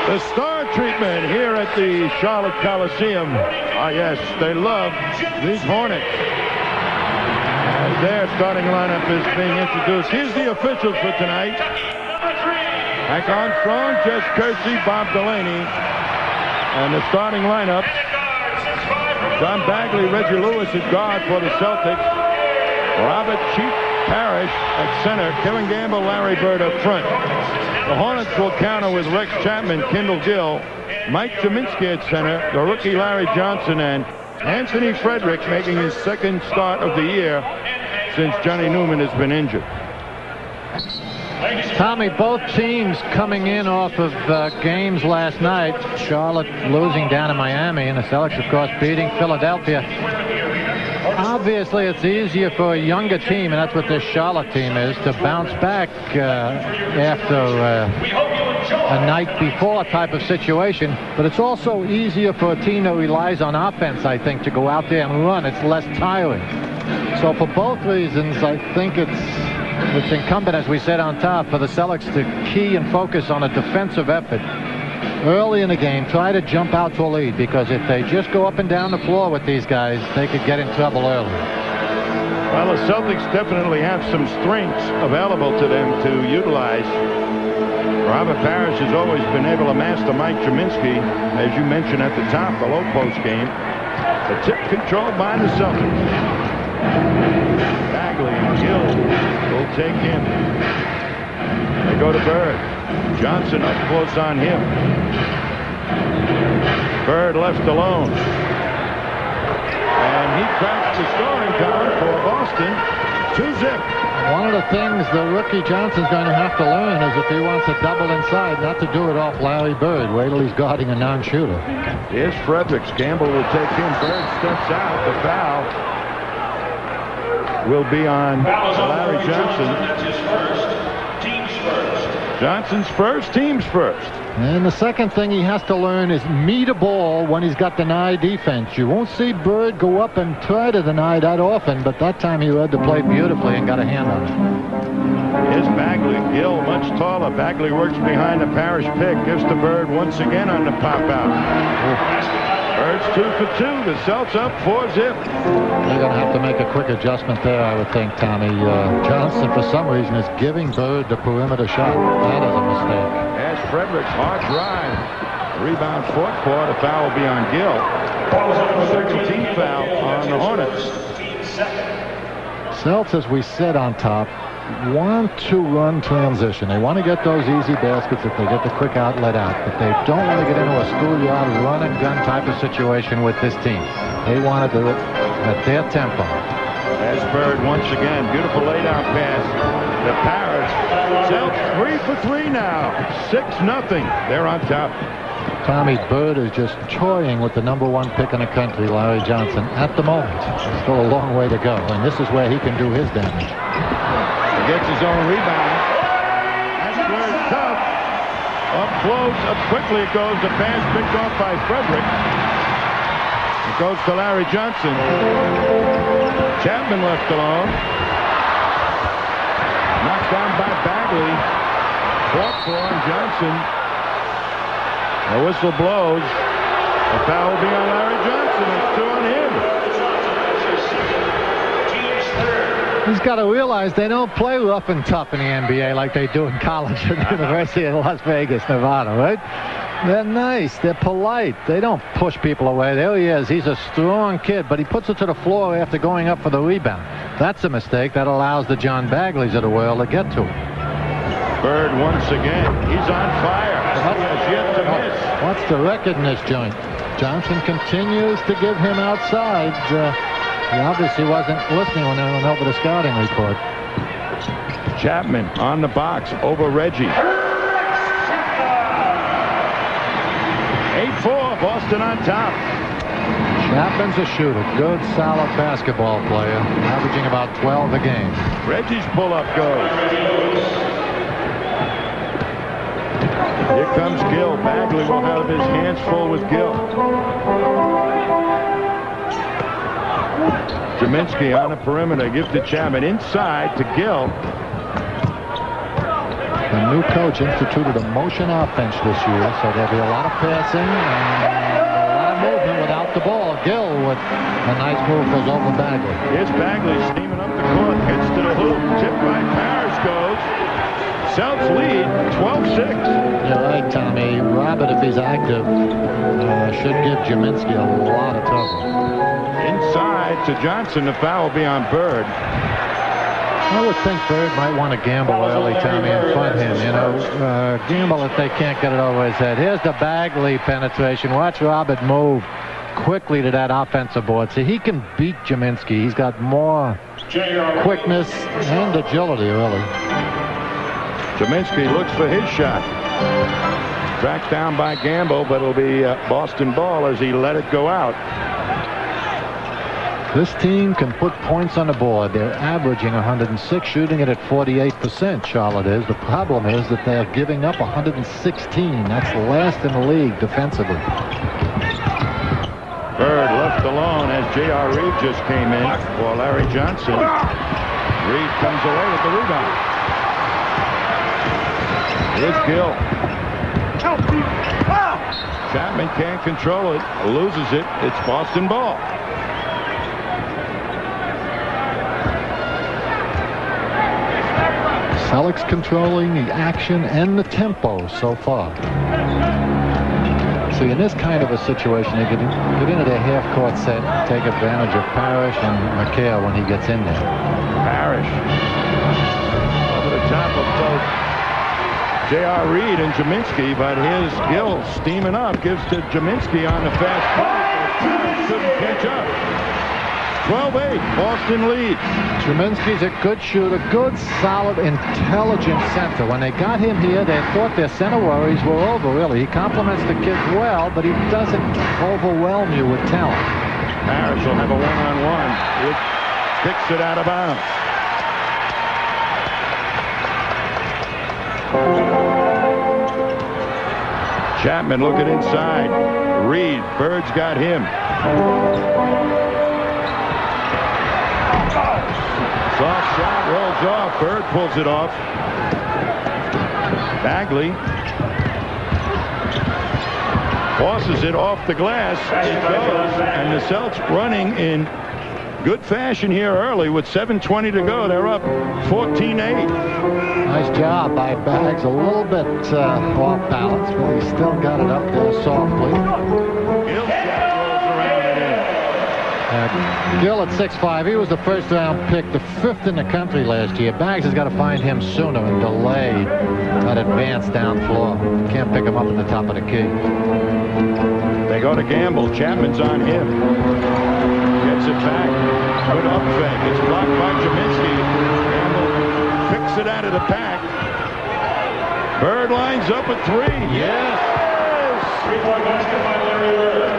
The star treatment here at the Charlotte Coliseum. Ah, yes, they love these Hornets. As their starting lineup is being introduced, here's the officials for tonight. Hank Armstrong, Jess Kersey, Bob Delaney. And the starting lineup: John Bagley, Reggie Lewis at guard for the Celtics. Robert Chief Parrish at center. Kevin Gamble, Larry Bird up front. The Hornets will counter with Rex Chapman, Kendall Gill, Mike Kaminsky at center, the rookie Larry Johnson, and Anthony Frederick making his second start of the year since Johnny Newman has been injured. Tommy, both teams coming in off of games last night. Charlotte losing down in Miami, and the Celtics, of course, beating Philadelphia. Obviously, it's easier for a younger team, and that's what this Charlotte team is, to bounce back after a night before type of situation. But it's also easier for a team that relies on offense, I think, to go out there and run. It's less tiring. So for both reasons, I think it's incumbent, as we said on top, for the Celtics to key and focus on a defensive effort early in the game. Try to jump out to a lead, because if they just go up and down the floor with these guys, they could get in trouble early. Well, the Celtics definitely have some strengths available to them to utilize. Robert Parrish has always been able to master Mike Kaminsky, as you mentioned at the top, the low post game. The tip controlled by the Celtics. Bagley and Gill will take him. They go to Bird. Johnson up close on him. Bird left alone. And he cracks the scoring count for Boston. 2-zip. One of the things the rookie Johnson's going to have to learn is, if he wants to double inside, not to do it off Larry Bird. Wait till he's guarding a non-shooter. Here's Fredericks. Gamble will take him. Bird steps out. The foul will be on Larry Johnson. Johnson's first, team's first. And the second thing he has to learn is meet a ball when he's got deny defense. You won't see Bird go up and try to deny that often, but that time he read the play beautifully and got a hand on it. Here's Bagley. Gill much taller. Bagley works behind the Parrish pick. Gives to Bird once again on the pop out. Bird's 2 for 2. The Celts up 4-zip. They're going to have to make a quick adjustment there, I would think, Tommy. Johnson, for some reason, is giving Bird the perimeter shot. That is a mistake. As Fredericks, hard drive. Rebound fought for. The foul will be on Gill. Second team foul on the Hornets. Celts, as we said on top, want to run transition. They want to get those easy baskets if they get the quick outlet out, but they don't want to get into a schoolyard run and gun type of situation with this team. They want to do it at their tempo. As Bird once again, beautiful laid out pass. The Parrish. Celts 3 for 3 now. 6-0. They're on top. Tommy, Bird is just toying with the #1 pick in the country, Larry Johnson, at the moment. There's still a long way to go, and this is where he can do his damage. He gets his own rebound. That's where it's tough. Up close, up quickly it goes. The pass picked off by Frederick. It goes to Larry Johnson. Chapman left alone. Knocked down by Bagley. Fought for on Johnson. The whistle blows. The foul will be on Larry Johnson. It's 2 on him. He's got to realize they don't play rough and tough in the NBA like they do in college at the University of Las Vegas, Nevada, right? They're nice. They're polite. They don't push people away. There he is. He's a strong kid, but he puts it to the floor after going up for the rebound. That's a mistake that allows the John Bagleys of the world to get to him. Bird once again. He's on fire. He has yet to miss. What's the record in this joint? Johnson continues to give him outside. He obviously wasn't listening when they went over the scouting report. Chapman on the box over Reggie. 8-4, Boston on top. Chapman's a shooter. Good, solid basketball player. Averaging about 12 a game. Reggie's pull-up goes. Here comes Gill. Bagley will have his hands full with Gill. Kaminsky on the perimeter. Gives to Chapman inside to Gill. The new coach instituted a motion offense this year, so there'll be a lot of passing and a lot of movement without the ball. Gill with a nice move goes over Bagley. Here's Bagley steaming up the court, hits to the hoop, tipped by Parrish goes. Celts lead 12-6. You're right, Tommy. Robert, if he's active, should give Jaminski a lot of trouble. Inside to Johnson. The foul will be on Bird. I would think Bird might want to gamble early, Tommy, and fund him. You know, gamble if they can't get it over his head. Here's the Bagley penetration. Watch Robert move quickly to that offensive board. See, he can beat Jaminski. He's got more quickness and agility, really. Jaminski looks for his shot. Tracked down by Gamble, but it'll be Boston ball as he let it go out. This team can put points on the board. They're averaging 106, shooting it at 48%, Charlotte is. The problem is that they're giving up 116. That's last in the league defensively. Bird left alone as J.R. Reed just came in for Larry Johnson. Reed comes away with the rebound. Here's Gill. Chapman can't control it. Loses it. It's Boston ball. Celtics controlling the action and the tempo so far. See, in this kind of a situation, they get into their half-court set, take advantage of Parrish and McHale when he gets in there. Parrish over the top of both J.R. Reed and Jaminski, but here's Gill steaming up, gives to Jaminski on the fast break. Parrish couldn't catch up. 12-8, Boston leads. Jaminski's a good shooter, good, solid, intelligent center. When they got him here, they thought their center worries were over, really. He compliments the kids well, but he doesn't overwhelm you with talent. Parrish will have a one-on-one. It kicks it out of bounds. Chapman looking inside. Reed, Bird's got him. Soft shot rolls off. Bird pulls it off. Bagley forces it off the glass. It goes, and the Celts running in good fashion here early with 7:20 to go. They're up 14-8. Nice job by Baggs. A little bit off balance, but he still got it up there softly. Gill at 6'5", he was the first-round pick, the 5th in the country last year. Baggs has got to find him sooner and delay that advance down floor. Can't pick him up at the top of the key. They go to Gamble. Chapman's on him. Gets it back. Good up fake. It's blocked by Jaminski. Gamble picks it out of the pack. Bird lines up at 3. Yes! 3-point basket by Larry Bird.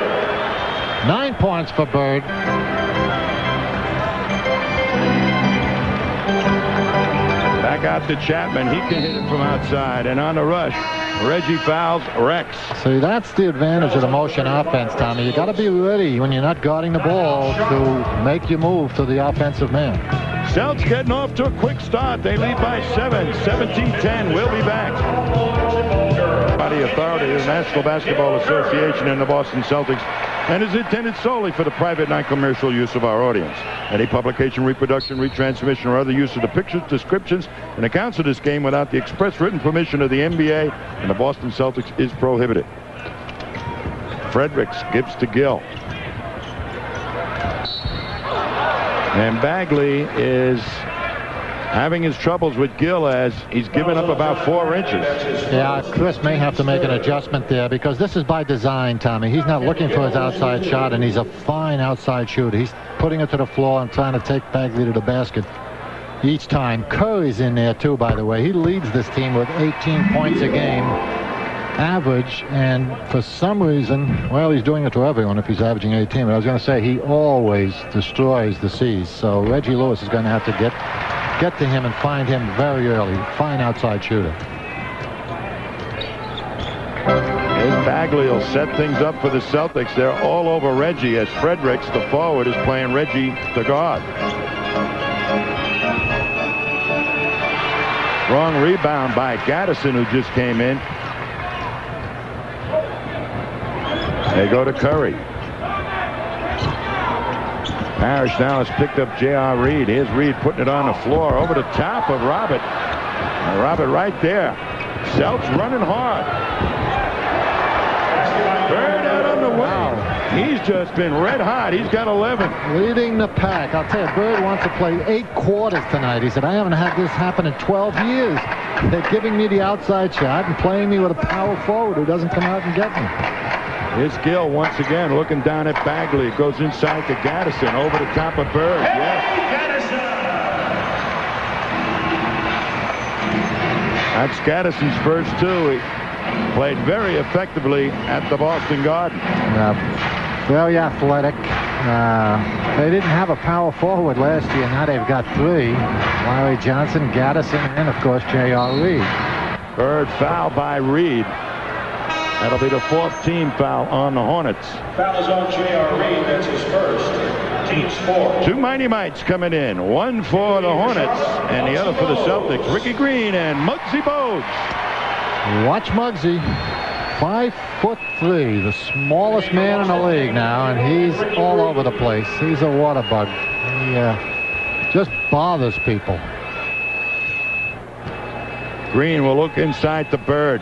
9 points for Bird. Back out to Chapman. He can hit it from outside. And on the rush, Reggie fouls Rex. See, that's the advantage of the motion offense, Tommy. You got to be ready when you're not guarding the ball to make your move to the offensive man. Celts getting off to a quick start. They lead by 7. 17-10. We'll be back. Body authority of the National Basketball Association and the Boston Celtics, and is intended solely for the private non-commercial use of our audience. Any publication, reproduction, retransmission, or other use of the pictures, descriptions, and accounts of this game without the express written permission of the NBA and the Boston Celtics is prohibited. Fredericks gives to Gill. And Bagley is having his troubles with Gill as he's given up about 4 inches. Yeah, Chris may have to make an adjustment there because this is by design, Tommy. He's not looking for his outside shot, and he's a fine outside shooter. He's putting it to the floor and trying to take Bagley to the basket each time. Curry's in there, too, by the way. He leads this team with 18 points a game average, and for some reason, well, he's doing it to everyone if he's averaging 18, but I was going to say he always destroys the C's. So Reggie Lewis is going to have to get to him and find him very early. Fine outside shooter. Bagley will set things up for the Celtics. They're all over Reggie as Fredericks, the forward, is playing Reggie, the guard. Strong rebound by Gaddison, who just came in. They go to Curry. Parrish now has picked up J.R. Reed. Here's Reed putting it on the floor over the top of Robert. And Robert right there. Seltz running hard. Bird out on the wing. He's just been red hot. He's got 11. Leading the pack. I'll tell you, Bird wants to play 8 quarters tonight. He said, I haven't had this happen in 12 years. They're giving me the outside shot and playing me with a power forward who doesn't come out and get me. Here's Gill once again looking down at Bagley. Goes inside to Gaddison over the top of Bird. Yes. That's Gaddison's first 2. He played very effectively at the Boston Garden. Very athletic. They didn't have a power forward last year. Now they've got 3. Larry Johnson, Gaddison, and of course J.R. Reed. Bird foul by Reed. That'll be the 4th team foul on the Hornets. Foul is on J.R. Reed. That's his first. Team's 4. 2 Mighty Mites coming in. One for the Hornets and the other for the Celtics. Ricky Green and Muggsy Bogues. Watch Muggsy. 5'3", the smallest man in the league now, and he's all over the place. He's a water bug. He just bothers people. Green will look inside to Bird.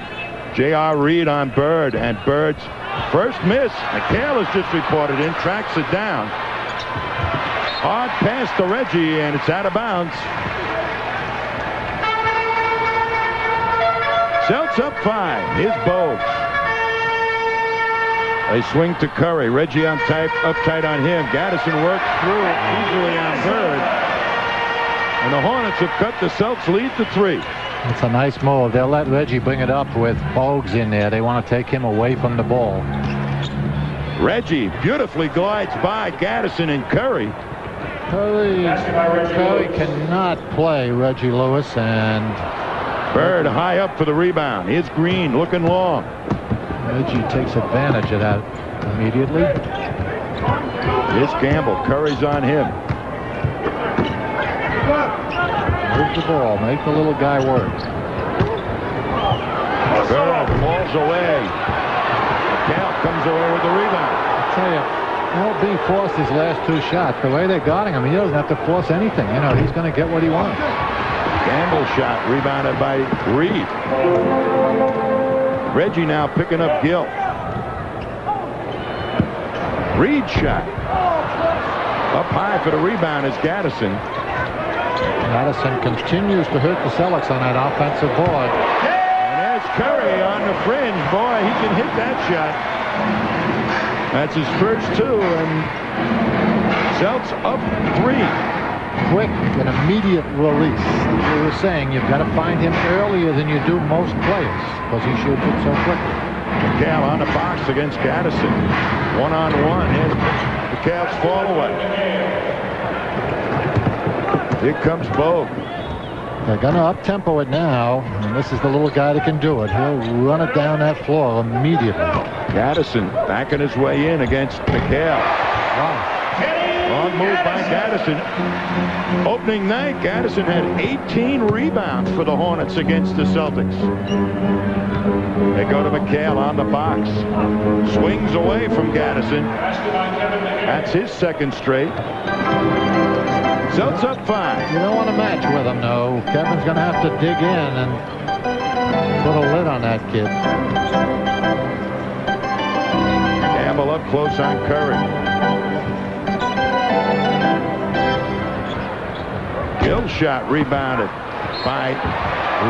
J.R. Reed on Bird, and Bird's first miss. McHale has just reported in, tracks it down. Hard pass to Reggie, and it's out of bounds. Celts up 5. Here's Bogues. They swing to Curry. Reggie uptight on him. Gaddison works through easily on Bird. And the Hornets have cut the Celts lead to 3. It's a nice move. They'll let Reggie bring it up with Bogues in there. They want to take him away from the ball. Reggie beautifully glides by Gaddison and Curry. Curry cannot play Reggie Lewis, and Bird high up for the rebound. Here's Green looking long. Reggie takes advantage of that immediately. Here's Gamble. Curry's on him. Move the ball. Make the little guy work. Bird falls away. McHale comes away with the rebound. I tell you, L.B. forced his last 2 shots. The way they're guarding him, he doesn't have to force anything. You know, he's going to get what he wants. Gamble shot rebounded by Reed. Reggie now picking up Gill. Reed shot. Up high for the rebound is Gaddison. Gaddison continues to hurt the Celtics on that offensive board. And there's Curry on the fringe. Boy, he can hit that shot. That's his first 2, and Celts up 3. Quick and immediate release. As we were saying, you've got to find him earlier than you do most players, because he shoots it so quickly. McHale on the box against Gaddison. 1-on-1. Here's McHale's fall away. Here comes Bogue. They're going to up-tempo it now, and this is the little guy that can do it. He'll run it down that floor immediately. Gaddison backing his way in against McHale. Wow. Long move by Gaddison. Opening night, Gaddison had 18 rebounds for the Hornets against the Celtics. They go to McHale on the box. Swings away from Gaddison. That's his second straight. Celts up 5. You don't want to match with him, though. Kevin's going to have to dig in and put a lid on that kid. Gamble up close on Curry. Gill shot rebounded by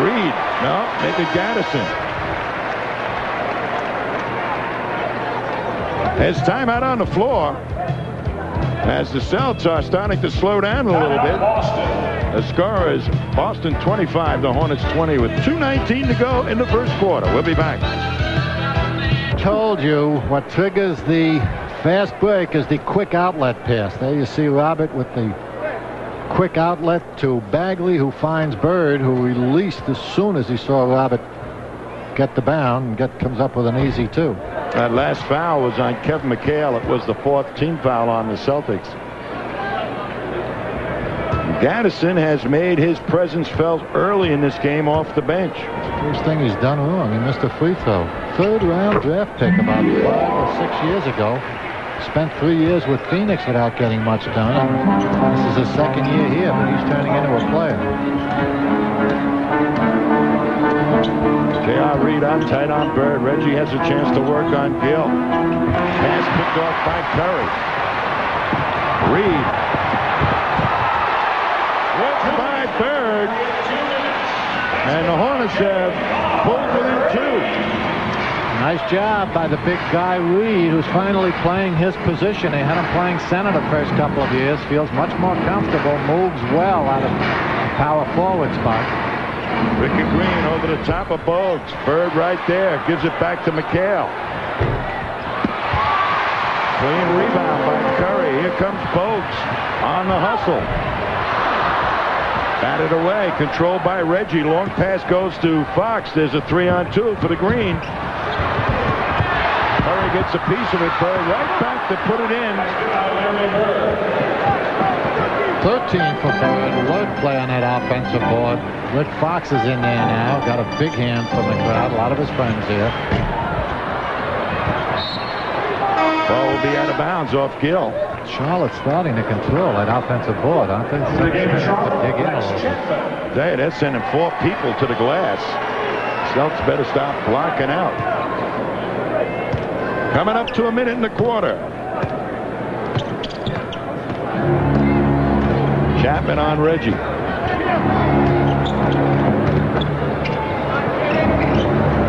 Reed. No, make it Gaddison. There's timeout on the floor as the Celts are starting to slow down a little bit. The score is Boston 25, the Hornets 20 with 2:19 to go in the first quarter. We'll be back. Told you what triggers the fast break is the quick outlet pass. There you see Robert with the quick outlet to Bagley, who finds Bird, who released as soon as he saw Robert get the bound and comes up with an easy 2. That last foul was on Kevin McHale. It was the 4th team foul on the Celtics. Gaddison has made his presence felt early in this game off the bench. First thing he's done wrong, he missed a free throw. Third-round draft pick about 5 or 6 years ago. Spent 3 years with Phoenix without getting much done. This is his second year here, but he's turning into a player. J.R. Reed on tight on Bird. Reggie has a chance to work on Gill. Pass picked off by Curry. Reed. Worked by Bird. And the Hornets have pulled within 2. Nice job by the big guy Reed, who's finally playing his position. They had him playing center the first couple of years. Feels much more comfortable. Moves well out of the power forward spot. Ricky Green over the top of Bogues. Bird right there. Gives it back to McHale. Clean rebound by Curry. Here comes Bogues on the hustle. Batted away. Controlled by Reggie. Long pass goes to Fox. There's a 3-on-2 for the Green. Curry gets a piece of it. Bird right back to put it in. 13 for Bird. Wordplay on that offensive board. Rick Fox is in there now. Got a big hand from the crowd. A lot of his friends here. Ball will be out of bounds off Gill. Charlotte's starting to control that offensive board, aren't they? So they have to dig in a little bit. They're sending 4 people to the glass. Celtics better stop blocking out. Coming up to a minute in the quarter. Chapman on Reggie.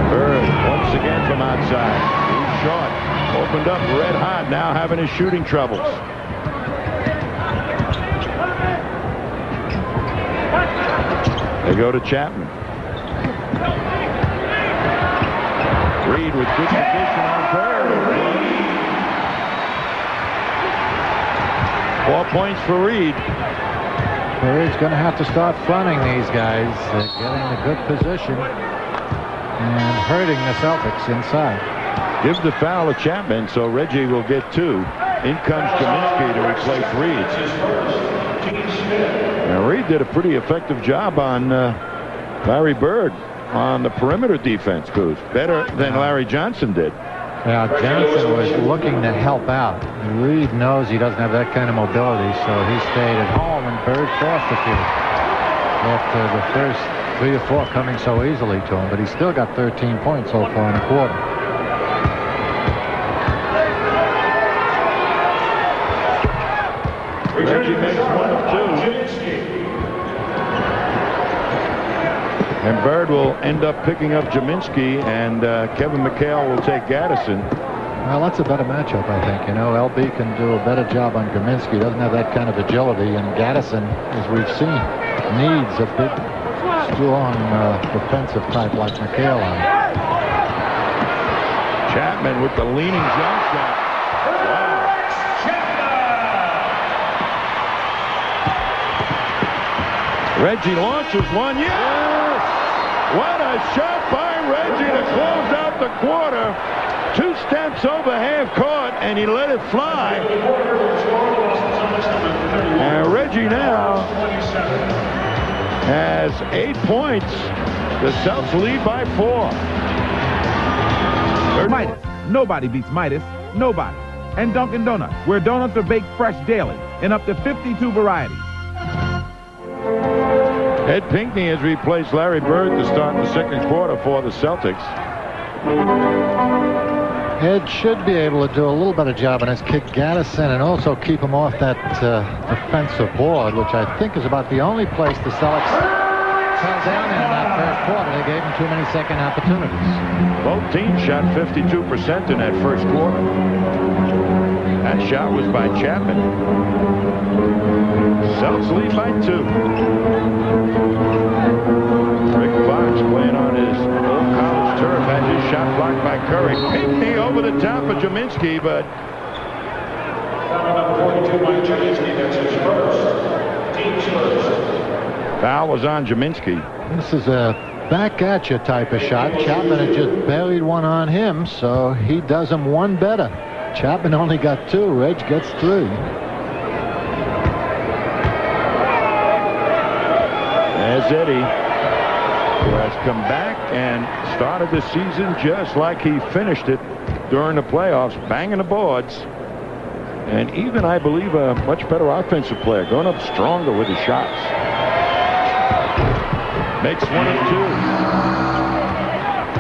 Bird once again from outside. He's short. Opened up red hot. Now having his shooting troubles. They go to Chapman. Reed with good position on Bird. 4 points for Reed. Bird's going to have to start fronting these guys, getting a good position and hurting the Celtics inside. Gives the foul to Chapman, so Reggie will get 2. In comes Kaminsky to replace Reed. Now Reed did a pretty effective job on Larry Bird on the perimeter defense, Coos. Better than Larry Johnson did. Yeah, Johnson was looking to help out. Reed knows he doesn't have that kind of mobility, so he stayed at home, and Bird forced a few. After the first 3 or 4 coming so easily to him, but he's still got 13 points so far in the quarter. Reggie makes 1 of 2. And Bird will end up picking up Jaminski, and Kevin McHale will take Gaddison. Well, that's a better matchup, I think. You know, LB can do a better job on Kaminsky. Doesn't have that kind of agility, and Gaddison, as we've seen, needs a big, strong defensive type like McHale on. Chapman with the leaning jump shot. Reggie launches one. Yes! What a shot by Reggie to close out the quarter. 2 steps over half court, and he let it fly. And Reggie now has 8 points. The Celtics lead by 4. Midas. Nobody beats Midas. Nobody. And Dunkin' Donuts, where donuts are baked fresh daily in up to 52 varieties. Ed Pinckney has replaced Larry Bird to start the second quarter for the Celtics. Ed should be able to do a little better job on his kick Gaddison and also keep him off that defensive board, which I think is about the only place the Celtics fell down in that first quarter. They gave him too many second opportunities. Both teams shot 52% in that first quarter. That shot was by Chapman. Celtics lead by 2. Rick Fox playing on his old college turf had his shot blocked by Curry. Pinckney over the top of Jaminski, but Number 42 by Jaminski. That's his first. Team's first. foul was on Jaminski. This is a back-at-you type of shot. Chapman had just buried one on him, so he does him one better. Chapman only got 2. Reg gets 3. Donizetti, who has come back and started the season just like he finished it during the playoffs, banging the boards. And even, I believe, a much better offensive player, going up stronger with his shots. Makes 1 of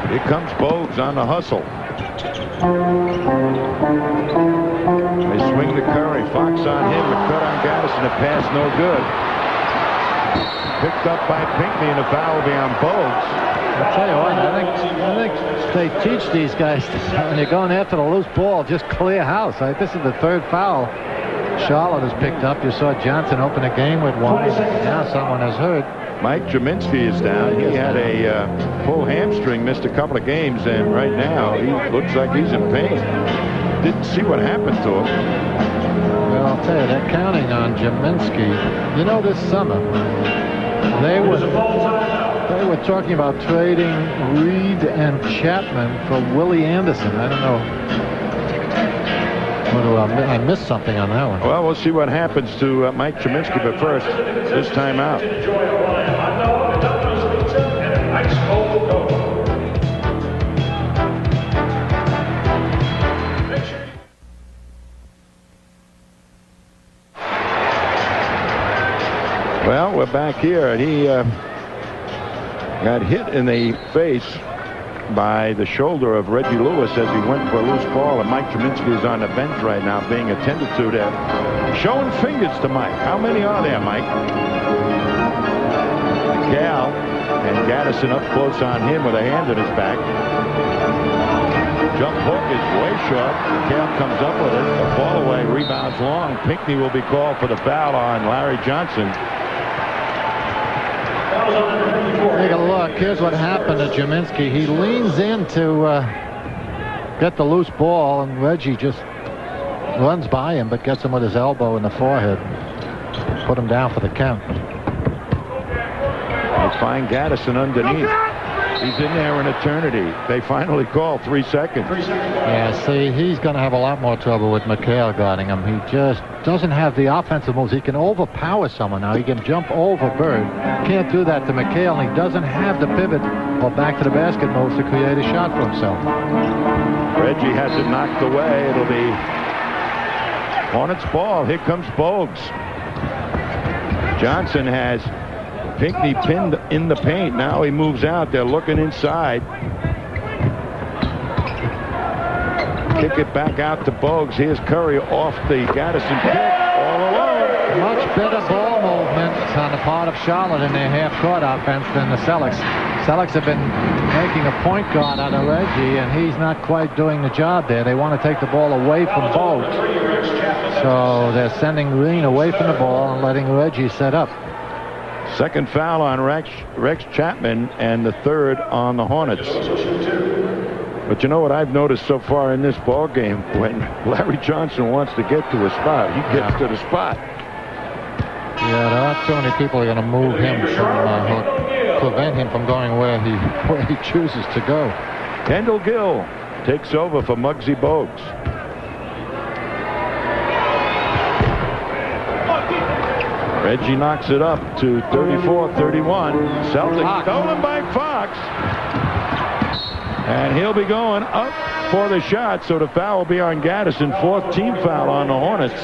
2. Here comes Bogues on the hustle. They swing to Curry. Fox on him. The cut on Gaddison. The pass no good. Picked up by Pinckney, and the foul will be on Bogues. I'll tell you what, I think they teach these guys when you're going after the loose ball, just clear house. This is the 3rd foul Charlotte has picked up. You saw Johnson open the game with 1. Now someone has hurt. Mike Jaminski is down. He had a pull hamstring, missed a couple of games, and right now he looks like he's in pain. Didn't see what happened to him. Well, I'll tell you, they're counting on Jaminski. You know, this summer they were talking about trading Reed and Chapman for Willie Anderson. I don't know. I missed something on that one. Well, we'll see what happens to Mike Jaminski, but first, this time out. Well, we're back here, and he got hit in the face by the shoulder of Reggie Lewis as he went for a loose ball, and Mike Jaminski is on the bench right now being attended to there. Showing fingers to Mike. How many are there, Mike? Cal and Gaddison up close on him with a hand in his back. Jump hook is way short. Cal comes up with it. The ball away, rebounds long. Pinckney will be called for the foul on Larry Johnson. Take a look. Here's what happened to Jaminski. He leans in to get the loose ball, and Reggie just runs by him, but gets him with his elbow in the forehead. Put him down for the count. They find Gaddison underneath. He's in there an eternity. They finally call 3 seconds. Yeah, see, he's going to have a lot more trouble with McHale guarding him. He just doesn't have the offensive moves. He can overpower someone now. He can jump over Bird. Can't do that to McHale, and he doesn't have the pivot or back to the basket moves to create a shot for himself. Reggie has it knocked away. It'll be Hornets ball. Here comes Bogues. Johnson has Pinckney pinned in the paint. Now he moves out. They're looking inside. Kick it back out to Bogues. Here's Curry off the Gaddison pick. All alone. Much better ball movement on the part of Charlotte in their half-court offense than the Celtics. Celtics have been making a point guard out of Reggie, and he's not quite doing the job there. They want to take the ball away from Bogues. So they're sending Green away from the ball and letting Reggie set up. Second foul on Rex Chapman, and the 3rd on the Hornets. But you know what I've noticed so far in this ball game? When Larry Johnson wants to get to a spot, he gets to the spot. Yeah, there aren't too many people who are going to move him from, prevent him from going where he chooses to go. Kendall Gill takes over for Muggsy Bogues. Reggie knocks it up to 34-31. Celtics stolen by Fox. And he'll be going up for the shot, so the foul will be on Gaddison. 4th team foul on the Hornets.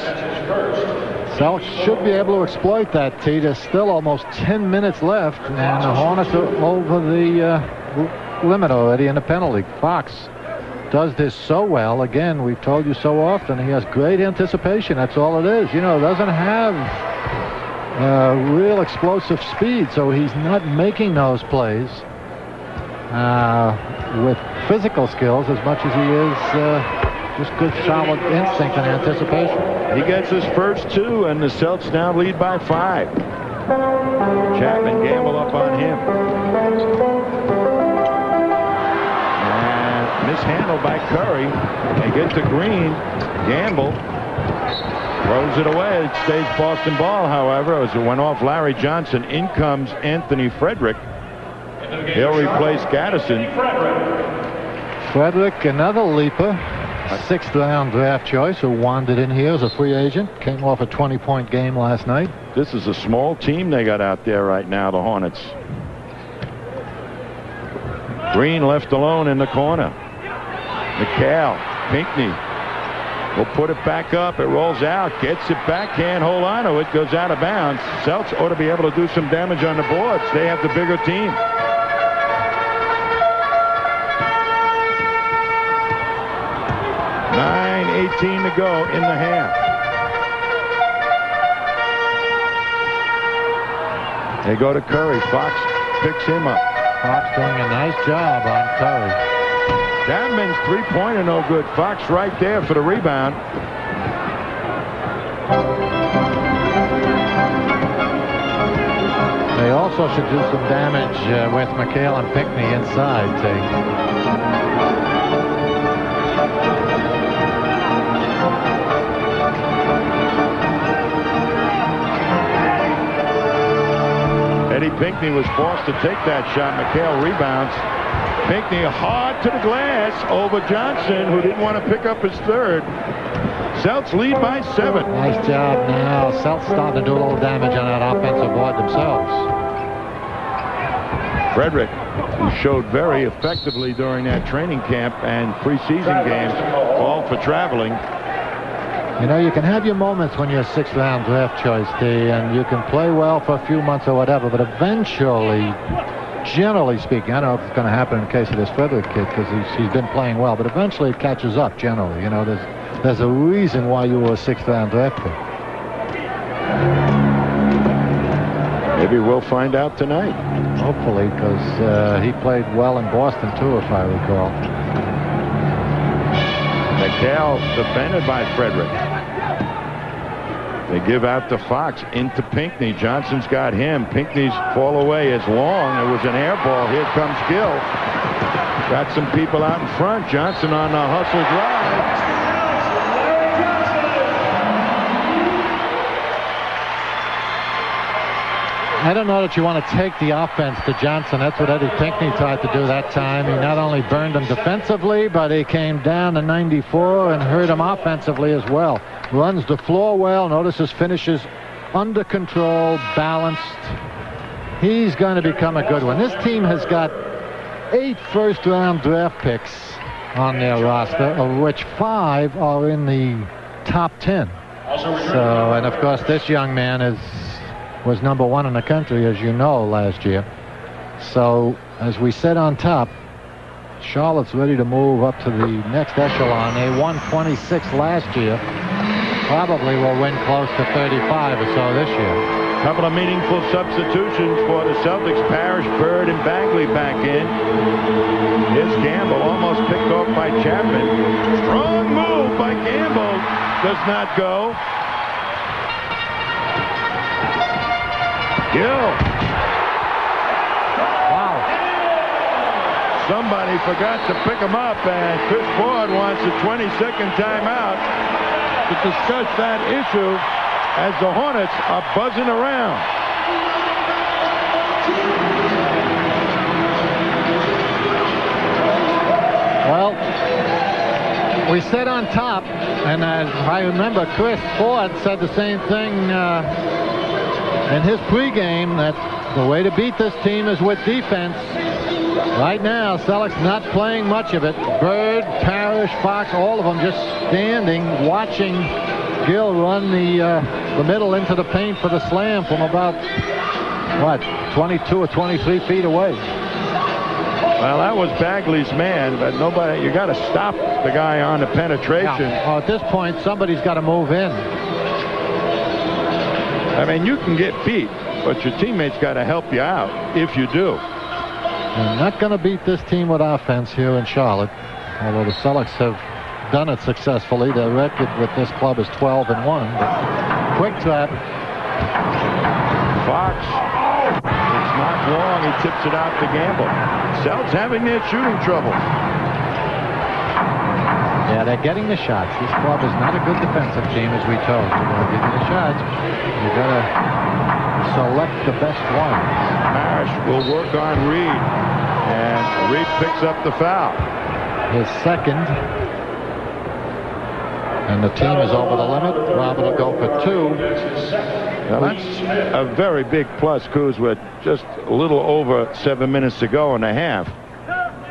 Celtics should be able to exploit that, T. There's still almost 10 minutes left, and the Hornets are over the limit already in the penalty. Fox does this so well. Again, we've told you so often, he has great anticipation. That's all it is. You know, doesn't have real explosive speed, so he's not making those plays with physical skills as much as he is just good solid instinct and anticipation. He gets his first 2, and the Celtics now lead by 5. Chapman gamble up on him. And mishandled by Curry. They get to Green. Gamble throws it away. It stays Boston ball, however, as it went off Larry Johnson. In comes Anthony Frederick. He'll replace Gaddison. Frederick, another leaper. 6th round draft choice who wandered in here as a free agent. Came off a 20-point game last night. This is a small team they got out there right now, the Hornets. Green left alone in the corner. McHale, Pinckney will put it back up. It rolls out, gets it back, can't hold on to it, goes out of bounds. Celtics ought to be able to do some damage on the boards. They have the bigger team. .9:18 to go in the half. They go to Curry. Fox picks him up. Fox doing a nice job on Curry. Chapman's three-pointer no good. Fox right there for the rebound. They also should do some damage with McHale and Pinckney inside, too. Eddie Pinckney was forced to take that shot. McHale rebounds. Pinckney hard to the glass over Johnson, who didn't want to pick up his third. Celtics lead by 7. Nice job now. Celtics starting to do a little damage on that offensive board themselves. Frederick, who showed very effectively during that training camp and preseason games, all for traveling. You know, you can have your moments when you're a 6th round draft choice, D, and you can play well for a few months or whatever, but eventually, generally speaking, I don't know if it's going to happen in the case of this Frederick kid because he's been playing well, but eventually it catches up generally. You know, there's a reason why you were a 6th round draft pick. Maybe we'll find out tonight. Hopefully, because he played well in Boston, too, if I recall. McHale defended by Frederick. They give out to Fox into Pinckney. Johnson's got him. Pinckney's fall away is long. It was an air ball. Here comes Gill. Got some people out in front. Johnson on the hustle drive. I don't know that you want to take the offense to Johnson. That's what Eddie Pinckney tried to do that time. He not only burned him defensively, but he came down to 94 and hurt him offensively as well. Runs the floor well. Notice his finishes under control, balanced. He's going to become a good one. This team has got 8 first-round draft picks on their roster, of which 5 are in the top 10. So, and of course, this young man was #1 in the country, as you know, last year. So, as we said on top, Charlotte's ready to move up to the next echelon. They won 26 last year. Probably will win close to 35 or so this year. Couple of meaningful substitutions for the Celtics. Parrish, Bird, and Bagley back in. Here's Gamble, almost picked off by Chapman. Strong move by Gamble. Does not go. Gill. Wow. Somebody forgot to pick him up, and Chris Ford wants a 20-second timeout to discuss that issue as the Hornets are buzzing around. Well, we said on top, and I remember Chris Ford said the same thing in his pregame, that the way to beat this team is with defense. Right now, Celtics not playing much of it. Bird, Parrish, Fox, all of them just standing, watching Gill run the middle into the paint for the slam from about, 22 or 23 feet away. Well, that was Bagley's man, but nobody, you got to stop the guy on the penetration. Yeah. Well, at this point, somebody's got to move in. I mean, you can get beat, but your teammates got to help you out if you do. They're not going to beat this team with offense here in Charlotte, although the Celtics have done it successfully. Their record with this club is 12-1. Quick trap. Fox. It's not long. He tips it out to Gamble. Celtics having their shooting trouble. Yeah, they're getting the shots. This club is not a good defensive team, as we told. They're going to give you the shots. You've got to select the best ones. Parrish will work on Reed. And Reed picks up the foul. His second. And the team is over the limit. Robert will go for 2. Now that's a very big plus, Coos, with just a little over 7 minutes to go in the half.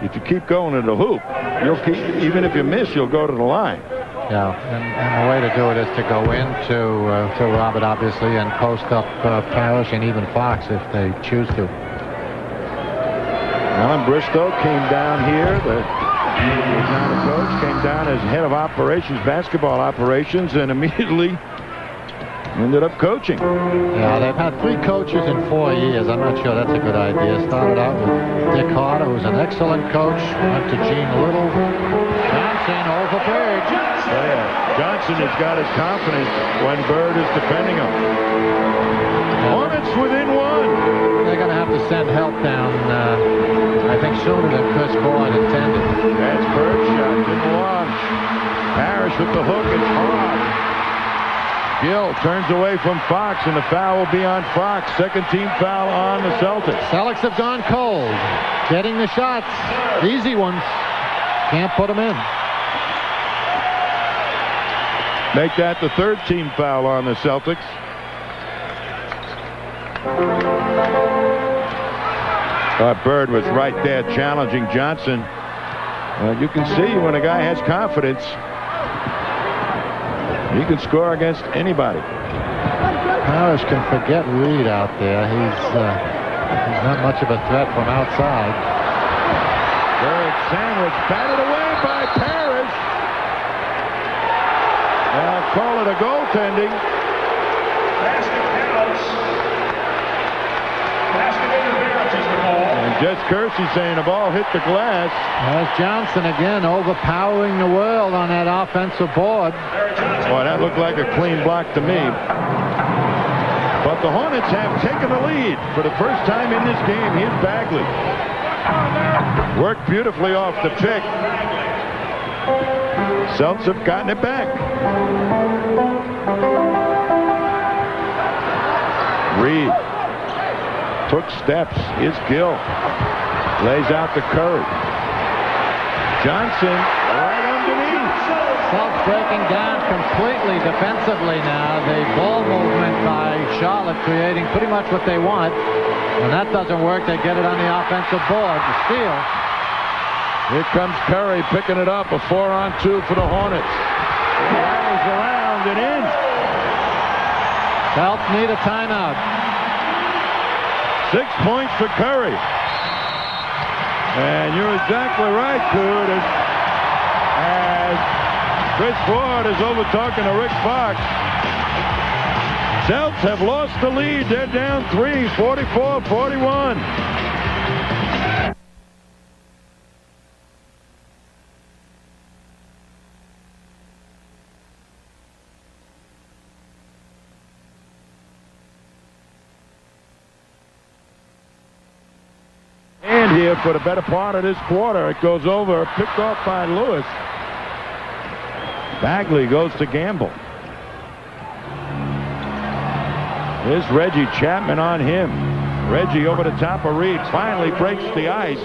If you keep going to the hoop, you'll keep, even if you miss, you'll go to the line. Yeah, and the way to do it is to go into to Robert, obviously, and post up Parrish and even Fox if they choose to. Alan Bristow came down here. The coach came down as head of operations, basketball operations, and immediately ended up coaching. Yeah, they've had 3 coaches in 4 years. I'm not sure that's a good idea. Started out with Dick Harder, who's an excellent coach. Went to Gene Little. Johnson over Bird. Yeah, Johnson has got his confidence when Bird is defending him. Hornets within 1. They're going to have to send help down, I think, sooner than Chris Boyd intended. That's Bird shot. Didn't launch. Parrish with the hook. It's hard. Gill turns away from Fox, and the foul will be on Fox. Second team foul on the Celtics. Celtics have gone cold. Getting the shots. Easy ones. Can't put them in. Make that the third team foul on the Celtics. Bird was right there challenging Johnson. You can see when a guy has confidence, he can score against anybody. Parrish can forget Reed out there. He's not much of a threat from outside. Bird sandwich batted away by Parrish. I'll call it a goaltending. Basket counts. Basket interference is the ball. And Jess Kersey saying the ball hit the glass. There's Johnson again, overpowering the world on that offensive board. Boy, that looked like a clean block to me. But the Hornets have taken the lead for the first time in this game. Here's Bagley. Worked beautifully off the pick. Celtics have gotten it back. Reed took steps. Here's Gill. Lays out to Curry. Johnson right underneath. Celtics breaking down completely defensively now. The ball movement by Charlotte creating pretty much what they want. When that doesn't work, they get it on the offensive board. The steal. Here comes Curry picking it up. A 4-on-2 for the Hornets. He rattles around and in. Celtics need a timeout. 6 points for Curry. And you're exactly right, Coot. As Chris Ford is over talking to Rick Fox. Celtics have lost the lead. They're down 3, 44-41. And here for the better part of this quarter, it goes over, picked off by Lewis. Bagley goes to Gamble. There's Reggie Chapman on him. Reggie over the top of Reed, finally breaks the ice.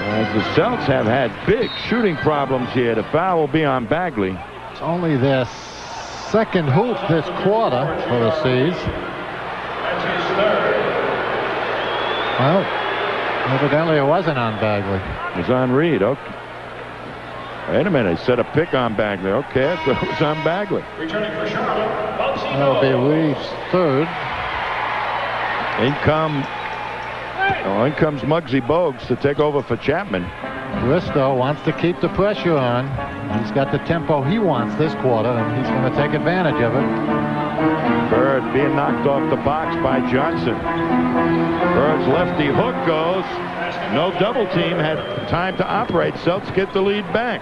As the Celtics have had big shooting problems here. The foul will be on Bagley. It's only their second hoop this quarter for the Seas. That's his third. Well, evidently it wasn't on Bagley. It was on Reed. Okay. Wait a minute. He set a pick on Bagley. Okay, so it was on Bagley. Returning for Charlotte, Bugsy That'll be Reed's third. In comes Muggsy Bogues to take over for Chapman. Bristow wants to keep the pressure on. He's got the tempo he wants this quarter, and he's going to take advantage of it. Bird being knocked off the box by Johnson. Bird's lefty hook goes. No double team had time to operate. Celtics get the lead back.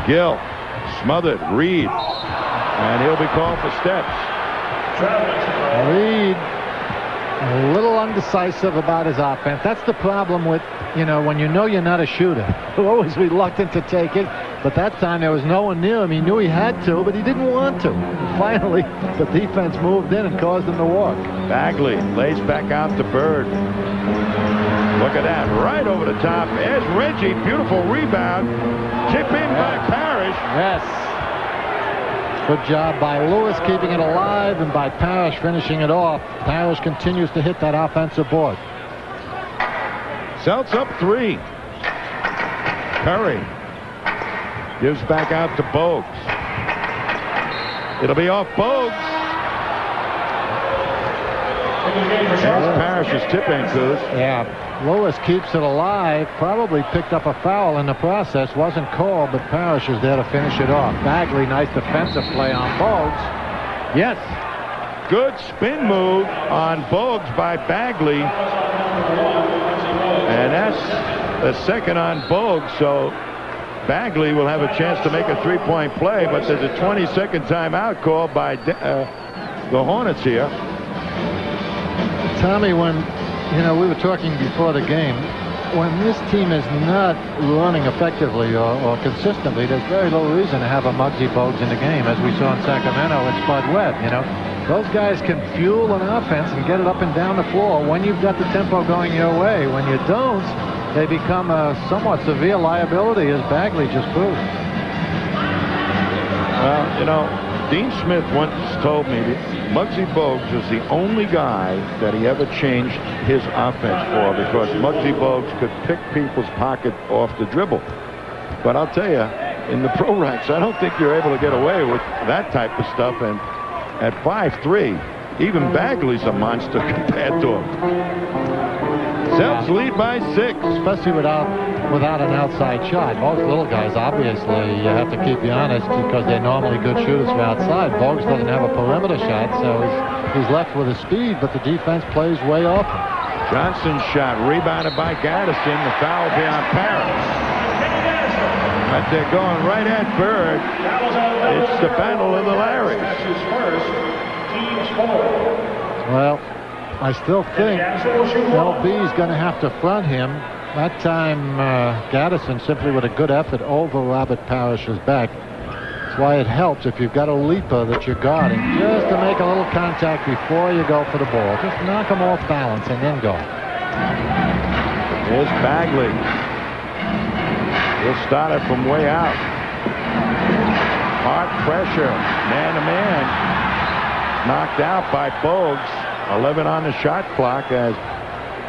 Gill smothered Reed, and he'll be called for steps. Reed a little undecisive about his offense. That's the problem with, when you know you're not a shooter. You're always reluctant to take it. But that time there was no one near him. He knew he had to, but he didn't want to. And finally, the defense moved in and caused him to walk. Bagley lays back out to Bird. Look at that, right over the top. There's Reggie, beautiful rebound. Tip in by Parrish. Yes. Good job by Lewis keeping it alive, and by Parrish finishing it off. Parrish continues to hit that offensive board. Celts up 3. Curry gives back out to Bogues. It'll be off Bogues. There's Parrish's tipping, Coos. Yeah, Lewis keeps it alive. Probably picked up a foul in the process. Wasn't called, but Parrish is there to finish it off. Bagley, nice defensive play on Bogues. Yes. Good spin move on Bogues by Bagley. And that's the second on Bogues. So Bagley will have a chance to make a three-point play, but there's a 20-second timeout called by the Hornets here. Tommy, when, we were talking before the game, when this team is not running effectively or consistently, there's very little reason to have a Muggsy Bogues in the game, as we saw in Sacramento with Spud Webb. Those guys can fuel an offense and get it up and down the floor when you've got the tempo going your way. When you don't, they become a somewhat severe liability, as Bagley just proved. Well, Dean Smith once told me that Muggsy Bogues is the only guy that he ever changed his offense for, because Muggsy Bogues could pick people's pocket off the dribble. But I'll tell you, in the pro ranks, I don't think you're able to get away with that type of stuff. And at 5'3", even Bagley's a monster compared to him. Celts lead by 6. Especially without an outside shot. Most little guys, obviously, you have to keep you honest, because they're normally good shooters from outside. Bogues doesn't have a perimeter shot, so he's left with his speed, but the defense plays way off him. Johnson's shot rebounded by Gaddison. The foul be on Parrish. But they're going right at Bird. It's the battle of the Larrys. Well, I still think LB's going to have to front him. That time, Gaddison simply with a good effort over Robert Parrish's back. That's why it helps if you've got a leaper that you're guarding, just to make a little contact before you go for the ball. Just knock him off balance and then go. Here's Bagley. He'll start it from way out. Hard pressure, man-to-man. Knocked out by Bogues. 11 on the shot clock, as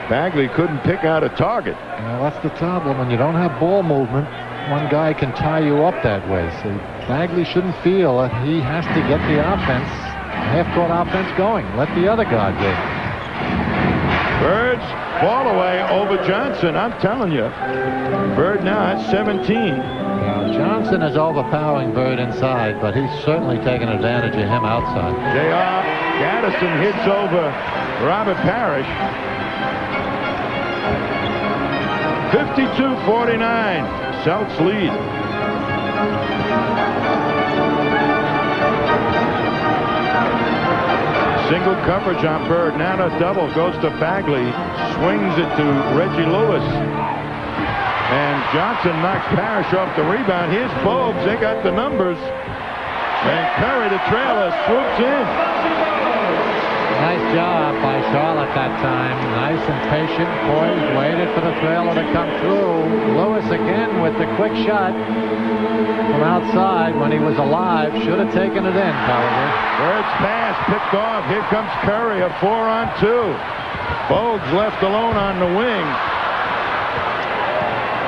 Bagley couldn't pick out a target. Well, that's the problem. When you don't have ball movement, one guy can tie you up that way. So Bagley shouldn't feel that he has to get the offense, half-court offense going. Let the other guard do it. Bird's ball away over Johnson. I'm telling you, Bird now has 17. Now, Johnson is overpowering Bird inside, but he's certainly taking advantage of him outside. J.R. Gaddison hits over Robert Parrish. 52-49. Celts lead. Single coverage on Bird. Now a double goes to Bagley. Swings it to Reggie Lewis. And Johnson knocks Parrish off the rebound. Here's Bogues. They got the numbers. And Curry, the trailer, swoops in. Nice job by Charlotte that time. Nice and patient. Poised, waited for the trailer to come through. Lewis again with the quick shot from outside when he was alive. Should have taken it in, probably. Bird's pass picked off. Here comes Curry, a 4-on-2. Bogues left alone on the wing.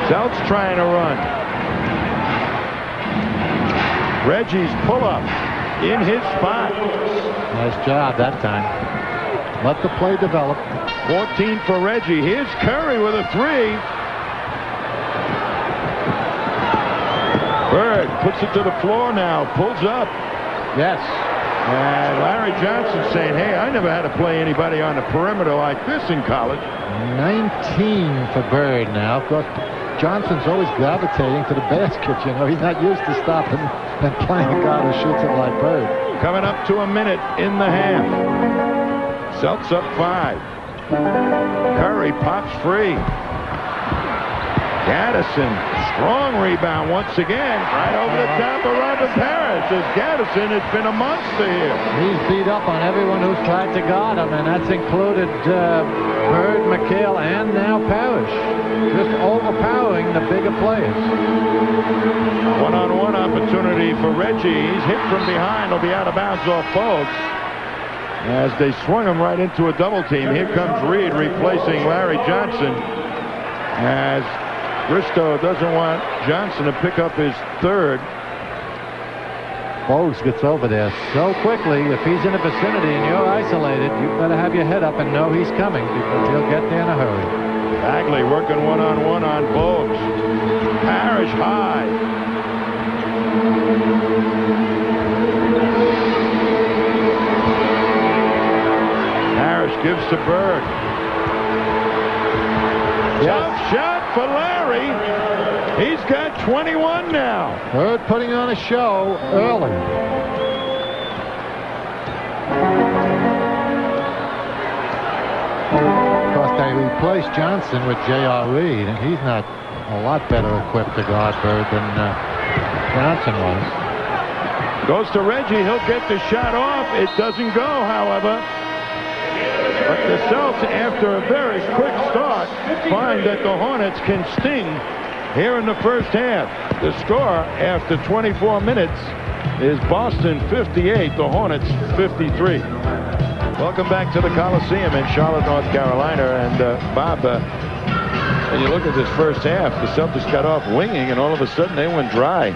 Celts trying to run. Reggie's pull-up in his spot. Nice job that time. Let the play develop. 14 for Reggie. Here's Curry with a 3. Bird puts it to the floor now. Pulls up. Yes. And Larry Johnson saying, hey, I never had to play anybody on the perimeter like this in college. 19 for Bird now. Of course, Johnson's always gravitating to the basket. He's not used to stopping and playing a guy who shoots it like Bird. Coming up to a minute in the half. Celts up 5. Curry pops free. Gaddison, strong rebound once again, right over the top of Robert Parrish. As Gaddison has been a monster here. He's beat up on everyone who's tried to guard him, and that's included Bird, McHale, and now Parrish. Just overpowering the bigger players. One-on-one opportunity for Reggie. He's hit from behind. He'll be out of bounds off Bogues. As they swung him right into a double team. Here comes Reed replacing Larry Johnson. As Bristow doesn't want Johnson to pick up his third. Bogues gets over there so quickly. If he's in the vicinity and you're isolated, you better have your head up and know he's coming, because he'll get there in a hurry. Bagley working one-on-one on Bogues. Parrish high. Parrish gives to Bird. Tough shot for Larry. He's got 21 now. Bird putting on a show early. Of course, they replaced Johnson with J.R. Reed, and he's not a lot better equipped to guard Bird than Johnson was. Goes to Reggie. He'll get the shot off. It doesn't go, however. But the Celtics, after a very quick start, find that the Hornets can sting here in the first half. The score after 24 minutes is Boston 58, the Hornets 53. Welcome back to the Coliseum in Charlotte, North Carolina. And Bob, when you look at this first half, the Celtics got off winging, and all of a sudden they went dry.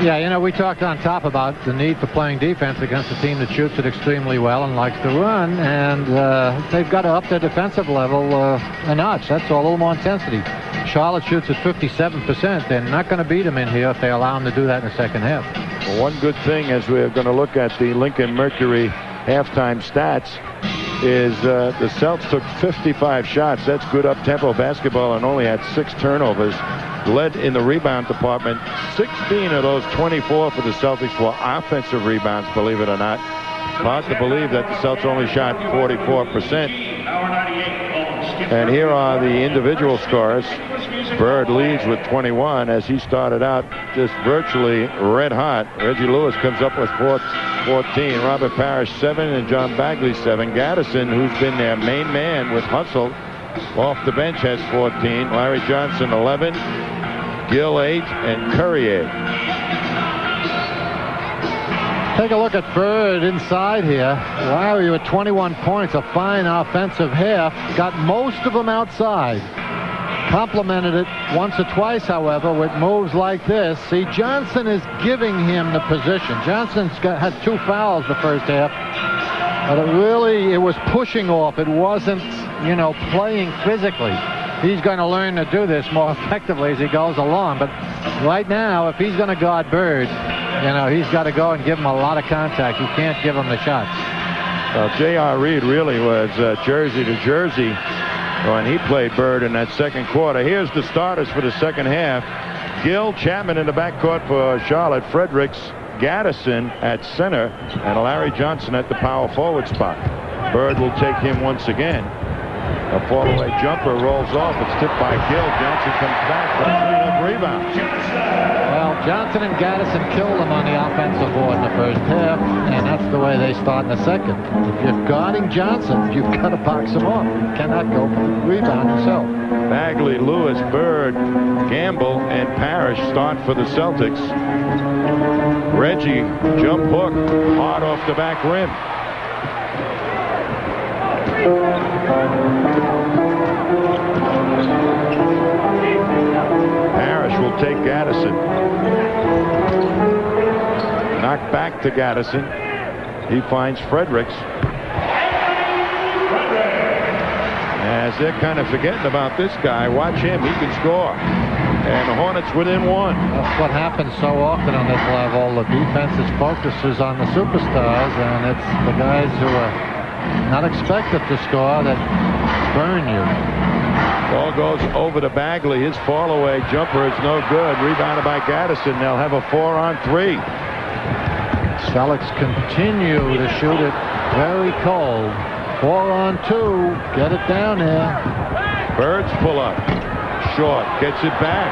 Yeah, you know, we talked on top about the need for playing defense against a team that shoots it extremely well and likes to run, and they've got to up their defensive level a notch. That's all, a little more intensity. Charlotte shoots at 57%. They're not going to beat them in here if they allow them to do that in the second half. Well, one good thing, as we're going to look at the Lincoln Mercury halftime stats, is the Celtics took 55 shots. That's good up-tempo basketball, and only had 6 turnovers. Led in the rebound department. 16 of those 24 for the Celtics were offensive rebounds, believe it or not. Hard to believe that the Celtics only shot 44%. And here are the individual scores. Bird leads with 21 as he started out just virtually red hot. Reggie Lewis comes up with 14. Robert Parrish 7 and John Bagley 7. Gaddison, who's been their main man with hustle, off the bench has 14. Larry Johnson 11. Gill 8 and Curry 8. Take a look at Bird inside here. Larry with 21 points, a fine offensive half. Got most of them outside. Complemented it once or twice, however, with moves like this. See, Johnson is giving him the position. Johnson's had 2 fouls the first half, but it was pushing off. It wasn't, you know, playing physically. He's going to learn to do this more effectively as he goes along. But right now, if he's going to guard Bird, you know, he's got to go and give him a lot of contact. He can't give him the shots. Well, J.R. Reed really was jersey to jersey when he played Bird in that second quarter. Here's the starters for the second half. Gill, Chapman in the backcourt for Charlotte, Fredericks, Gaddison at center, and Larry Johnson at the power forward spot. Bird will take him once again. A fall-away jumper rolls off. It's tipped by Gill. Johnson comes back for a clean-up rebound. Well, Johnson and Gaddison killed them on the offensive board in the first half, and that's the way they start in the second. If you're guarding Johnson, you've got to box him off. You cannot go for the rebound yourself. Bagley, Lewis, Bird, Gamble, and Parrish start for the Celtics. Reggie, jump hook, hard off the back rim. Parrish will take Gaddison. Knocked back to Gaddison. He finds Fredericks. As they're kind of forgetting about this guy, watch him. He can score. And the Hornets within 1. That's what happens so often on this level. The defense's focus is on the superstars, and it's the guys who are not expected to score that burn you. Ball goes over to Bagley. His fall-away jumper is no good. Rebounded by Gaddison. They'll have a 4-on-3. Celtics continue to shoot it very cold. 4-on-2. Get it down there. Bird's pull up. Short. Gets it back.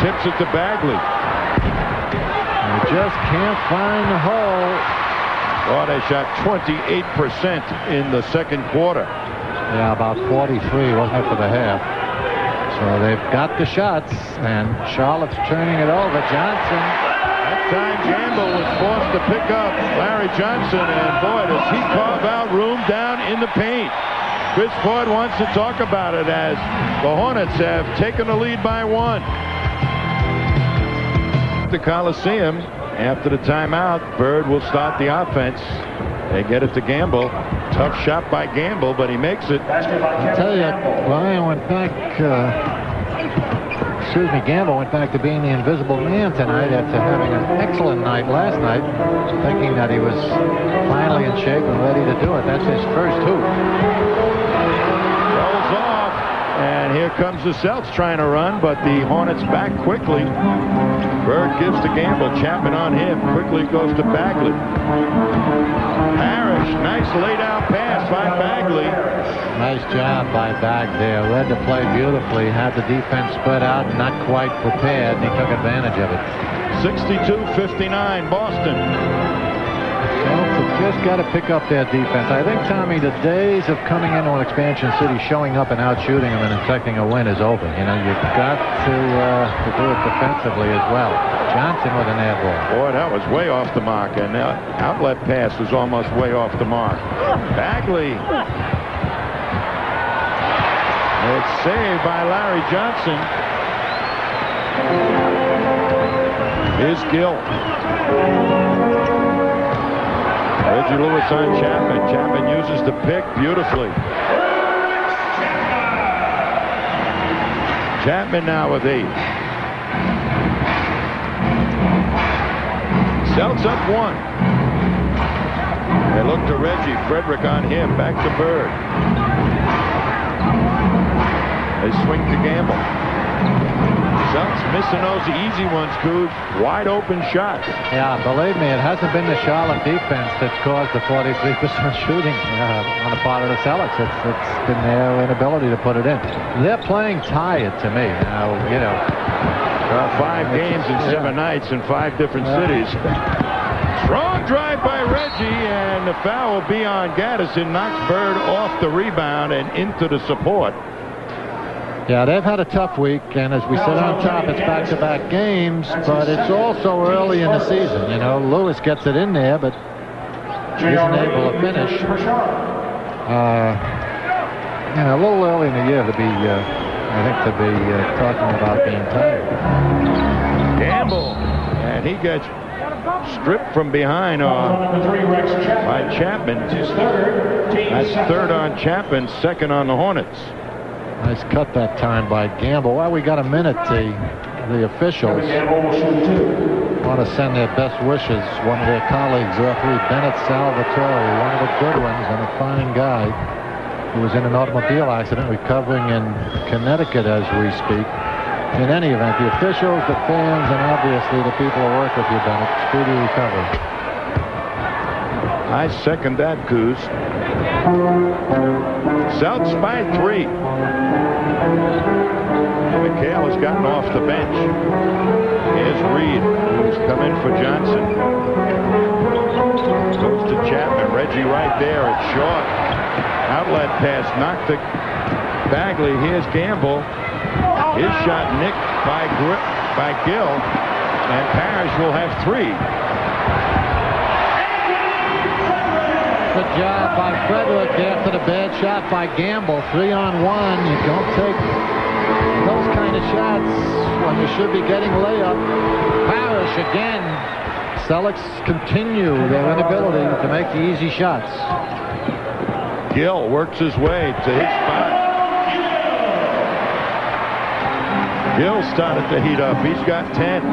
Tips it to Bagley. They just can't find the hole. Oh, they shot 28% in the second quarter. Yeah, about 43, wasn't it, for the half? So they've got the shots, and Charlotte's turning it over. Johnson. That time Gamble was forced to pick up Larry Johnson, and boy, does he carve out room down in the paint. Chris Ford wants to talk about it as the Hornets have taken the lead by 1. The Coliseum, after the timeout, Bird will start the offense. They get it to Gamble. Tough shot by Gamble, but he makes it. I tell you, Ryan went back, Gamble went back to being the invisible man tonight after having an excellent night last night, thinking that he was finally in shape and ready to do it. That's his first hoop. Rolls off, and here comes the Celts trying to run, but the Hornets back quickly. Bird gives to Gamble. Chapman on him. Quickly goes to Bagley. Parrish, nice lay-down pass by Bagley. Nice job by Bag there. Read the play beautifully. Had the defense spread out and not quite prepared, and he took advantage of it. 62-59, Boston. Celtics have just got to pick up their defense. I think, Tommy, the days of coming into an expansion city, showing up and out-shooting them and expecting a win is over. You know, you've got to do it defensively as well. Johnson with an air ball. Boy, that was way off the mark, and that outlet pass was almost way off the mark. Bagley. It's saved by Larry Johnson. Here's Gill. Reggie Lewis on Chapman. Chapman uses the pick beautifully. Chapman now with 8. Celts up 1. They look to Reggie. Frederick on him. Back to Bird. They swing to Gamble. Celts missing those easy ones, Coos. Wide open shots. Yeah, believe me, it hasn't been the Charlotte defense that's caused the 43% shooting on the part of the Celtics. It's been their inability to put it in. They're playing tired to me. Now, you know. 5 games in 7 nights in 5 different cities. Strong drive by Reggie, and the foul will be on Gaddison. Knocks Bird off the rebound and into the support. Yeah, they've had a tough week, and as we said on top, it's back-to-back games, but it's also early in the season. You know, Lewis gets it in there, but isn't able to finish. You know, a little early in the year to be, I think, to be talking about being tired. Gamble, and he gets stripped from behind by Chapman. That's 3rd on Chapman, 2nd on the Hornets. Nice cut that time by Gamble. Well, we got a minute. The officials want to send their best wishes. One of their colleagues, referee Bennett Salvatore, one of the good ones and a fine guy, who was in an automobile accident recovering in Connecticut as we speak. In any event, the officials, the fans, and obviously the people who work with you, Bennett, speedy recovery. I second that, Coos. Celts by 3. McHale has gotten off the bench. Here's Reed, who's come in for Johnson. Goes to Chapman. Reggie right there. It's short. Outlet pass knocked to Bagley. Here's Gamble. His shot nicked by Gill. And Parrish will have 3. Good job by Frederick after the bad shot by Gamble. 3-on-1. You don't take those kind of shots when you should be getting layup. Parrish again. Celtics continue their inability to make the easy shots. Gill works his way to his spot. Gill started to heat up. He's got 10.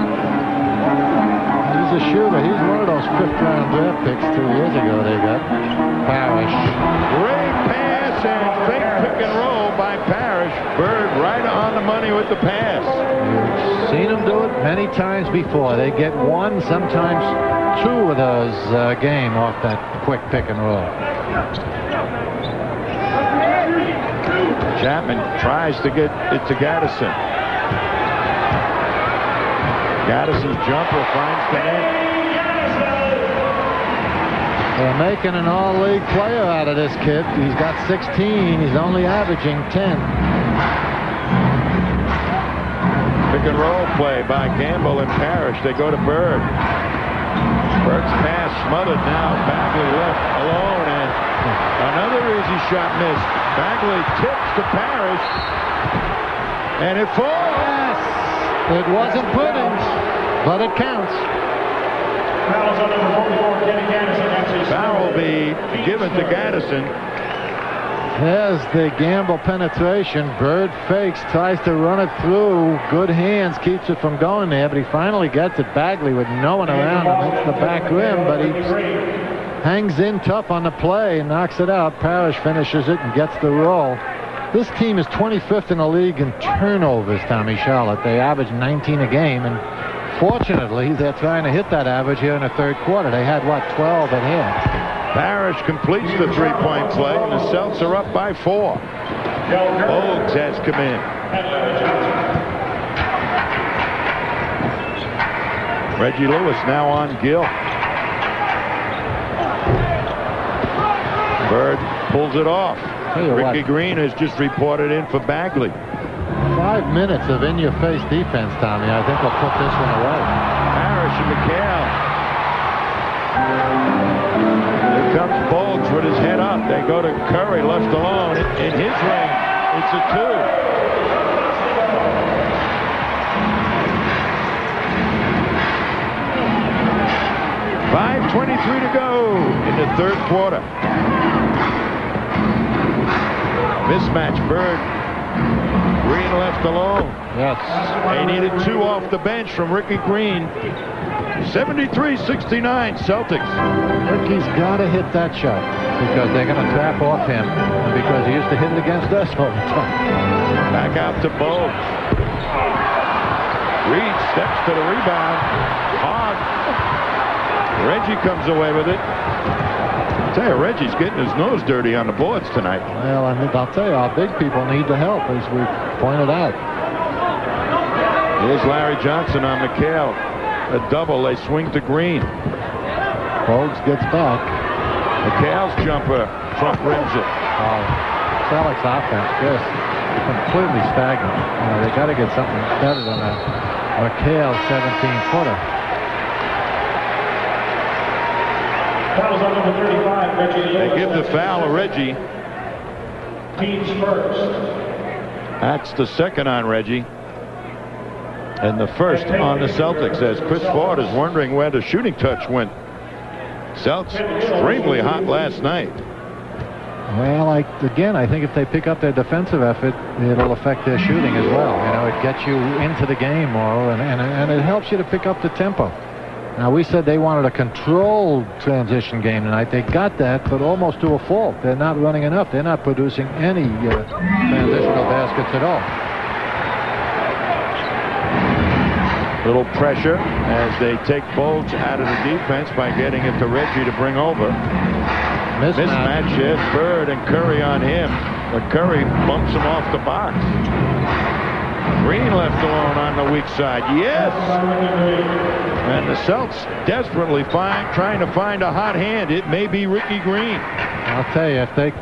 He's a shooter. He's one of those 5th-round draft picks 2 years ago they got. Parrish. Great pass and fake pick and roll by Parrish. Bird right on the money with the pass. You've seen them do it many times before. They get 1, sometimes 2 of those a game off that quick pick and roll. Chapman tries to get it to Gaddison. Gaddison's jumper finds the net. They're making an all-league player out of this kid. He's got 16. He's only averaging 10. Pick and roll play by Gamble and Parrish. They go to Bird. Bird's pass smothered now. Bagley left alone, and another easy shot missed. Bagley tips to Parrish, and it falls. Yes. It wasn't put in, but it counts. Foul will be given to Gaddison. There's the Gamble penetration. Bird fakes, tries to run it through. Good hands, keeps it from going there, but he finally gets it. Bagley with no one around him. Hits the back rim, but he hangs in tough on the play and knocks it out. Parrish finishes it and gets the roll. This team is 25th in the league in turnovers, Tommy, Charlotte. They average 19 a game, and fortunately, they're trying to hit that average here in the third quarter. They had, what, 12 at half. Parrish completes the three-point play, and the Celts are up by 4. Bogues has come in. Reggie Lewis now on Gill. Bird pulls it off. Ricky Green has just reported in for Bagley. 5 minutes of in-your-face defense, Tommy. I think we'll put this one away. Parrish and McHale. Here comes Bogues with his head up. They go to Curry, left alone. In his range, it's a 2. .5:23 to go in the third quarter. Mismatch. Bird. Green left alone. Yes. They needed 2 off the bench from Ricky Green. 73-69 Celtics. Ricky's got to hit that shot because they're going to trap off him and because he used to hit it against us all the time. Back out to Bogues. Reed steps to the rebound. Hogg. Reggie comes away with it. I'll tell you, Reggie's getting his nose dirty on the boards tonight. Well, I'll tell you, our big people need the help, as we pointed out. Here's Larry Johnson on McHale. A double. They swing to Green. Bogues gets back. McHale's jumper front rims it. Celtics offense just completely stagnant. They got to get something better than a McHale 17-footer. Foul's on number 35, Reggie. They give the foul to Reggie. Team's first. That's the second on Reggie. And the first on the Celtics, as Chris Ford is wondering where the shooting touch went. Celtics extremely hot last night. Well, again, I think if they pick up their defensive effort, it'll affect their shooting as well. You know, it gets you into the game more, and it helps you to pick up the tempo. Now, we said they wanted a controlled transition game tonight. They got that, but almost to a fault. They're not running enough. They're not producing any transitional baskets at all. Little pressure as they take Bogues out of the defense by getting it to Reggie to bring over. Mismatch, yes, Bird and Curry on him. But Curry bumps him off the box. Green left alone on the weak side. Yes! And the Celts desperately trying to find a hot hand. It may be Ricky Green. I'll tell you, if they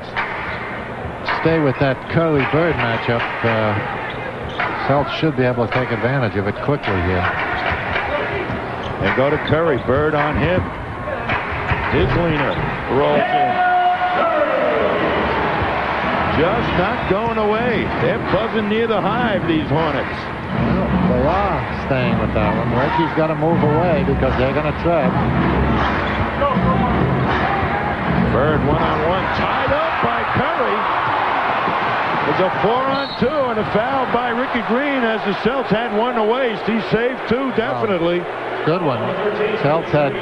stay with that Curry-Bird matchup, Celts should be able to take advantage of it quickly here. They go to Curry. Bird on him. His leaner rolls in. Just not going away. They're buzzing near the hive, these Hornets. Well, they are staying with that one. Reggie's got to move away because they're going to trap. Bird one-on-one, tied up by Curry. It's a 4-on-2 and a foul by Ricky Green as the Celts had one to waste. He saved 2, definitely. Good one. Celts had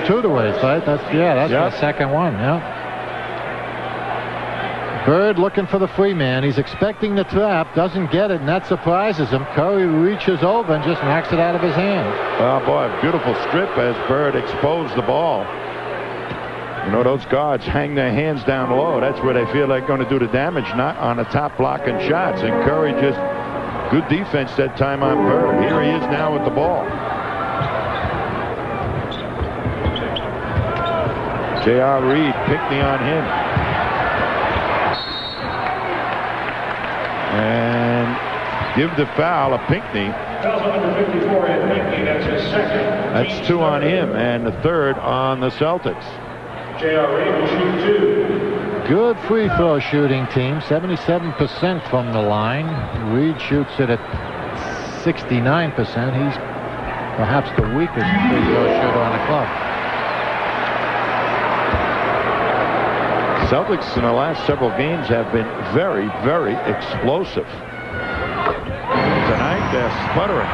2 to waste, right? That's the second one, yeah. Bird looking for the free man. He's expecting the trap, doesn't get it, and that surprises him. Curry reaches over and just knocks it out of his hand. Oh, boy, beautiful strip as Bird exposed the ball. You know, those guards hang their hands down low. That's where they feel they're going to do the damage, not on the top blocking shots. And Curry just good defense that time on Bird. Here he is now with the ball. J.R. Reed, Pinckney on him. And give the foul of Pinckney. Number 54 at Pinckney, that's his second. That's 2 on him, and the 3rd on the Celtics. J.R. Reed will shoot 2. Good free throw shooting team, 77% from the line. Reed shoots it at 69%. He's perhaps the weakest free throw shooter on the club. Celtics in the last several games have been very, very explosive. Tonight they're sputtering.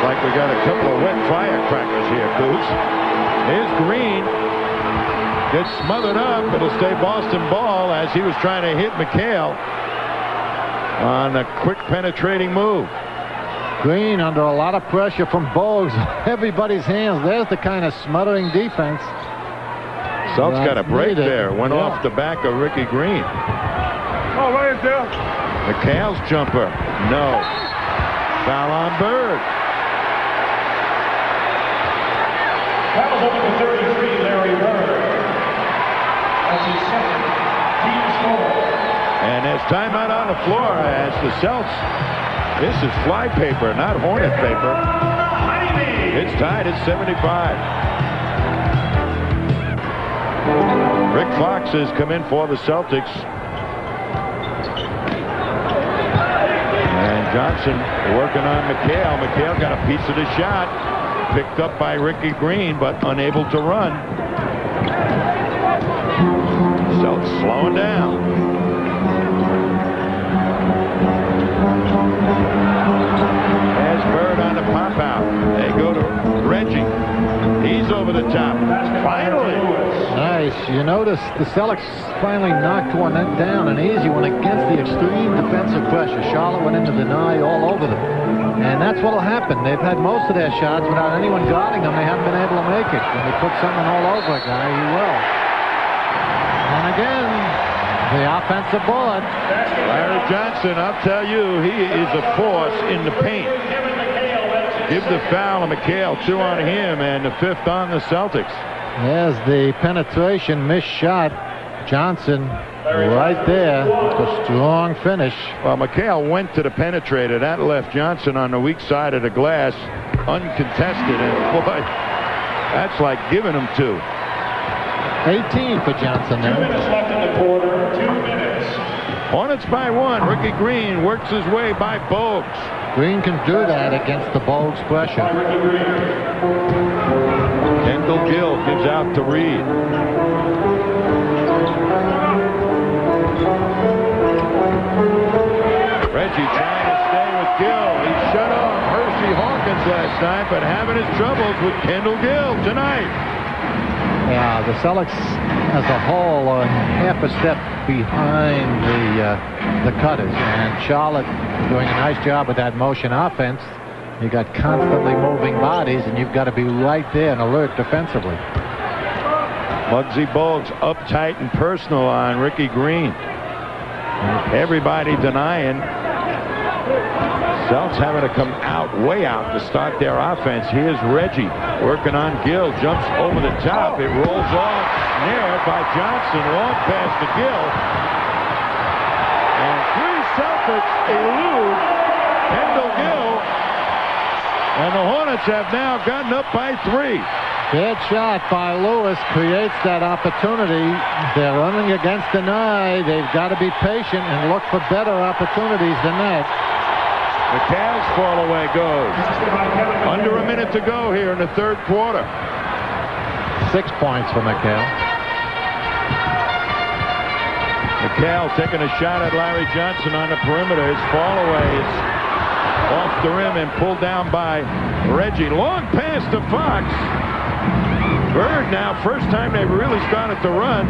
Like we got a couple of wet firecrackers here, Coots. Here's Green. Gets smothered up. It'll stay Boston ball as he was trying to hit McHale on a quick penetrating move. Green under a lot of pressure from Bogues. Everybody's hands. There's the kind of smothering defense. Celts got a break there. Went off the back of Ricky Green. Oh, wait there. McHale's jumper. No. Foul on Bird. Fouls up to 33, Larry Bird. That's his second. Team score. And there's timeout on the floor as the Celts. This is flypaper, not Hornet paper. It's tied at 75. Rick Fox has come in for the Celtics. And Johnson working on McHale. McHale got a piece of the shot. Picked up by Ricky Green, but unable to run. Celtics slowing down. There's Bird on the pop out. They go to Reggie. He's over the top. Finally. Nice. You notice the Celtics finally knocked one down, an easy one against the extreme defensive pressure. Charlotte went into deny all over them. And that's what'll happen. They've had most of their shots without anyone guarding them. They haven't been able to make it. When they put something all over a guy, he will. And again, the offensive board. Larry Johnson, I'll tell you, he is a force in the paint. Give the foul to McHale, 2 on him, and the 5th on the Celtics. There's the penetration, missed shot. Johnson right there. A strong finish. Well, McHale went to the penetrator. That left Johnson on the weak side of the glass, uncontested. And boy, that's like giving him 2. 18 for Johnson 2 there. minutes left in the quarter. 2 minutes. Hornets by 1. Ricky Green works his way by Bogues. Green can do that against the Bogues pressure. Kendall Gill gives out to Reed. Reggie trying to stay with Gill. He shut off Hershey Hawkins last night, but having his troubles with Kendall Gill tonight. Yeah, the Celtics as a whole are half a step behind the Cutters, and Charlotte doing a nice job with that motion offense. You got constantly moving bodies, and you've got to be right there and alert defensively. Muggsy Bogues uptight and personal on Ricky Green. Everybody denying. Celts having to come out, way out to start their offense. Here's Reggie working on Gill. Jumps over the top. It rolls off. Nailed by Johnson. Long pass to Gill. And 3 Celtics elude Kendall Gill. And the Hornets have now gotten up by 3. Bad shot by Lewis creates that opportunity. They're running against the Nye. They've got to be patient and look for better opportunities than that. McHale's fall away goes. Under a minute to go here in the 3rd quarter. 6 points for McHale. McHale taking a shot at Larry Johnson on the perimeter. His fall away is off the rim and pulled down by Reggie. Long pass to Fox. Bird now, first time they've really started to run.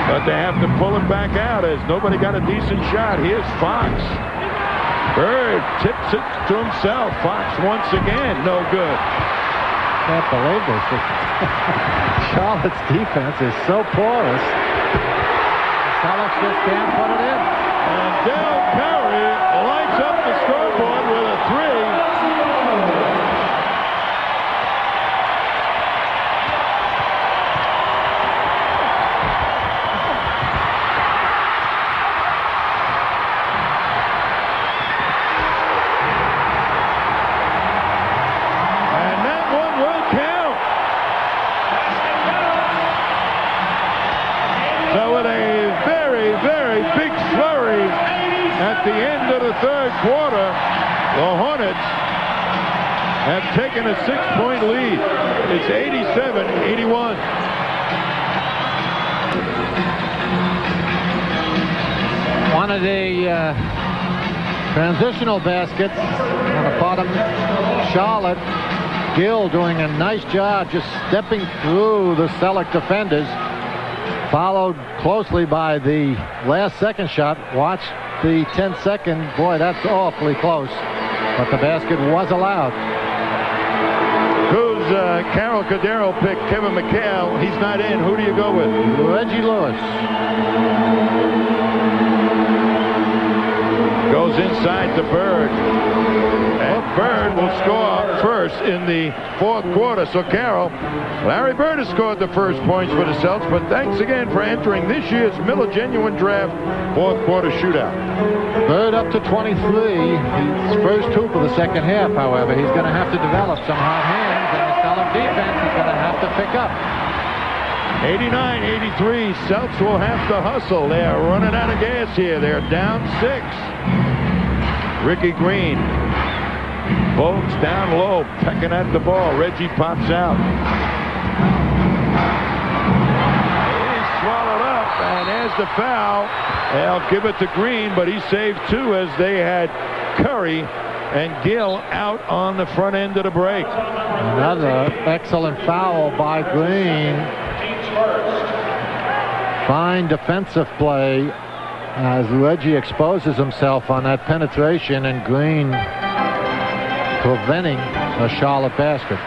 But they have to pull it back out as nobody got a decent shot. Here's Fox. Bird tips it to himself. Fox once again, no good. Can't believe this. Charlotte's defense is so porous. Celtics just can't put it in. And Del Perry lights up the scoreboard with a 3. very big flurry at the end of the third quarter. The Hornets have taken a 6-point lead. It's 87-81. One of the transitional baskets on the bottom, Charlotte. Gill doing a nice job just stepping through the Selleck defenders, followed closely by the last second shot. Watch the 10-second. Boy, that's awfully close, but the basket was allowed. Who's Carol Cordero picked Kevin McHale. He's not in. Who do you go with? Reggie Lewis. Goes inside to Bird. And Bird will score first in the fourth quarter. So Carol, Larry Bird has scored the first points for the Celtics, but thanks again for entering this year's Miller Genuine Draft fourth quarter shootout. Bird up to 23. His first hoop of the second half, however. He's going to have to develop some hot hands, and the Celtic defense is going to have to pick up. 89-83. Celtics will have to hustle. They are running out of gas here. They're down 6. Ricky Green. Bogues down low, pecking at the ball. Reggie pops out. He's swallowed up, and there's the foul. They'll give it to Green, but he saved 2 as they had Curry and Gill out on the front end of the break. Another excellent foul by Green. Fine defensive play as Reggie exposes himself on that penetration, and Green preventing a Charlotte basket.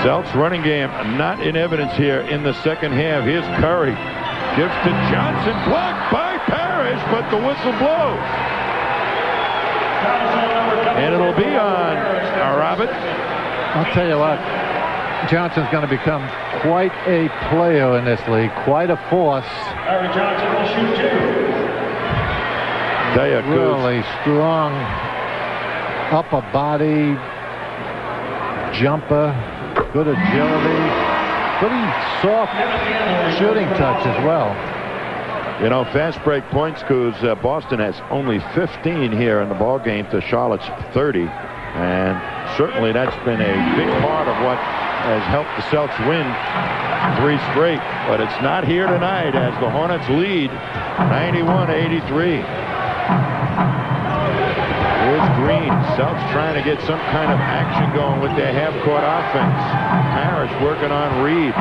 Celtics running game not in evidence here in the second half. Here's Curry. Gives to Johnson. Blocked by Parrish, but the whistle blows. And it'll be on Robert. I'll tell you what, Johnson's going to become quite a player in this league. Quite a force. Larry Johnson will shoot 2. Tell you, really strong upper body, jumper, good agility, pretty soft shooting touch as well. You know, fast break points, Coos. Boston has only 15 here in the ball game to Charlotte's 30, and certainly that's been a big part of what has helped the Celtics win 3 straight. But it's not here tonight as the Hornets lead 91-83. Here's Green. Celtics trying to get some kind of action going with their half-court offense. Parrish working on Reed.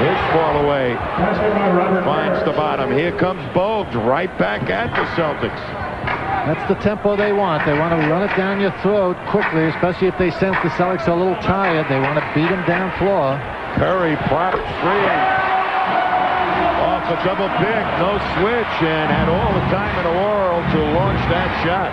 His fall away finds the bottom. Here comes Bogues right back at the Celtics. That's the tempo they want. They want to run it down your throat quickly, especially if they sense the Celtics are a little tired. They want to beat them down floor. Curry props free. Off a double pick, no switch, and had all the time in the world to launch that shot.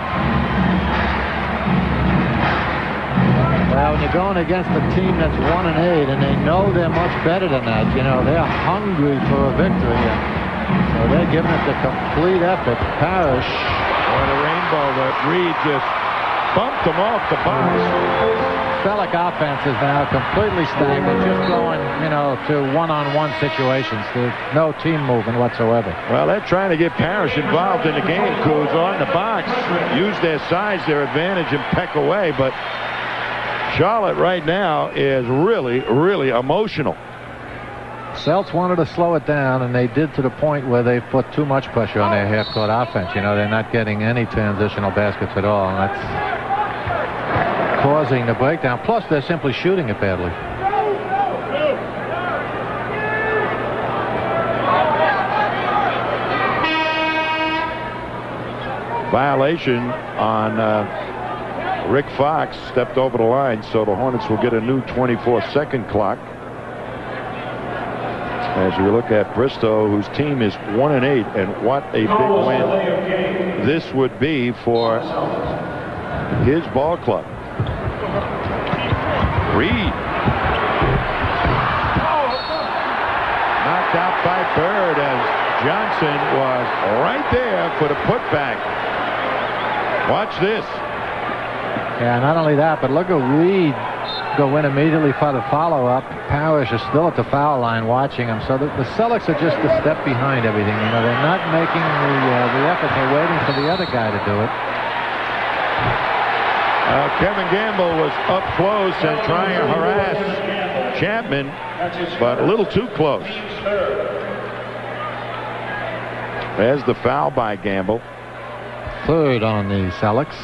Well, when you're going against a team that's 1-8, and they know they're much better than that, you know, they're hungry for a victory. So they're giving it the complete effort. Parrish. Or the rainbow, but Reed just bumped him off the box. Selleck offense is now completely stagnant, just going, you know, to one-on-one situations. There's no team movement whatsoever. Well, they're trying to get Parrish involved in the game, Coos, on the box. Use their size, their advantage, and peck away, but Charlotte right now is really, really emotional. Celtics wanted to slow it down, and they did to the point where they put too much pressure on their half-court offense. You know, they're not getting any transitional baskets at all, and that's causing the breakdown. Plus, they're simply shooting it badly. Violation on Rick Fox. Stepped over the line, so the Hornets will get a new 24-second clock. As we look at Bristow, whose team is 1-8, and what a big win this would be for his ball club. Reed. Knocked out by Bird as Johnson was right there for the putback. Watch this. Yeah, not only that, but look at Reed go in immediately for the follow-up. Parrish is still at the foul line watching him. So the Celtics are just a step behind everything. You know, they're not making the effort. They're waiting for the other guy to do it. Kevin Gamble was up close and trying to harass Chapman, but a little too close. There's the foul by Gamble. Third on the Celtics.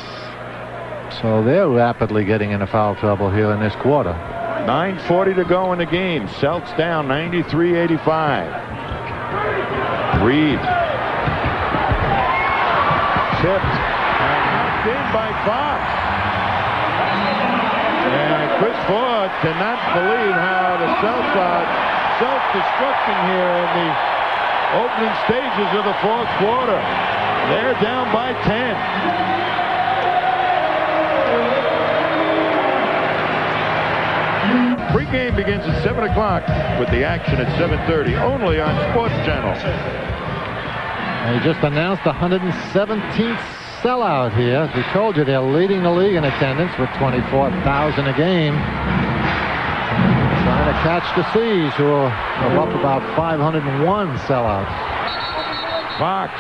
So they're rapidly getting into foul trouble here in this quarter. 9:40 to go in the game. Celtics down 93-85. Reed. Tipped and knocked in by Fox. And Chris Ford cannot believe how the Celtics are self-destructing here in the opening stages of the fourth quarter. They're down by 10. Pre-game begins at 7 o'clock with the action at 7:30, only on Sports Channel. They just announced the 117th sellout here. As we told you, they're leading the league in attendance with 24,000 a game. Trying to catch the C's, who are up about 501 sellouts. Fox.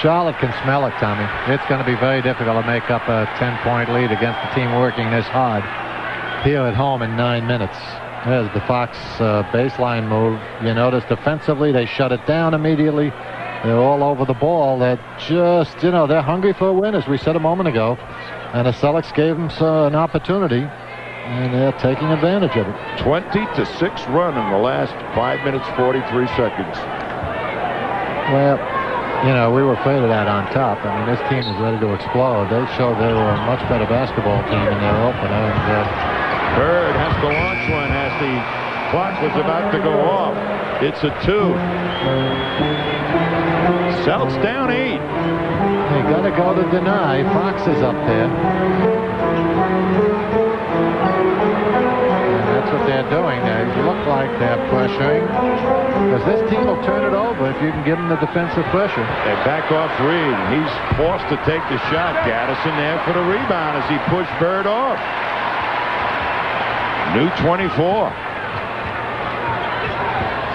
Charlotte can smell it, Tommy. It's going to be very difficult to make up a 10-point lead against a team working this hard here at home in 9 minutes. There's the Fox baseline move. You notice defensively they shut it down immediately. They're all over the ball. They're just, you know, they're hungry for a win, as we said a moment ago. And the Celtics gave them an opportunity, and they're taking advantage of it. 20-6 run in the last 5 minutes, 43 seconds. Well, you know, we were afraid of that on top. I mean, this team is ready to explode. They showed they were a much better basketball team in their opener. And, Bird has to launch one as the clock was about to go off. It's a 2. Celtics down 8. They got to go to deny. Fox is up there. And that's what they're doing. They look like they're pressuring. Because this team will turn it over if you can give them the defensive pressure. They back off Reed. He's forced to take the shot. Gaddison there for the rebound as he pushed Bird off. New 24.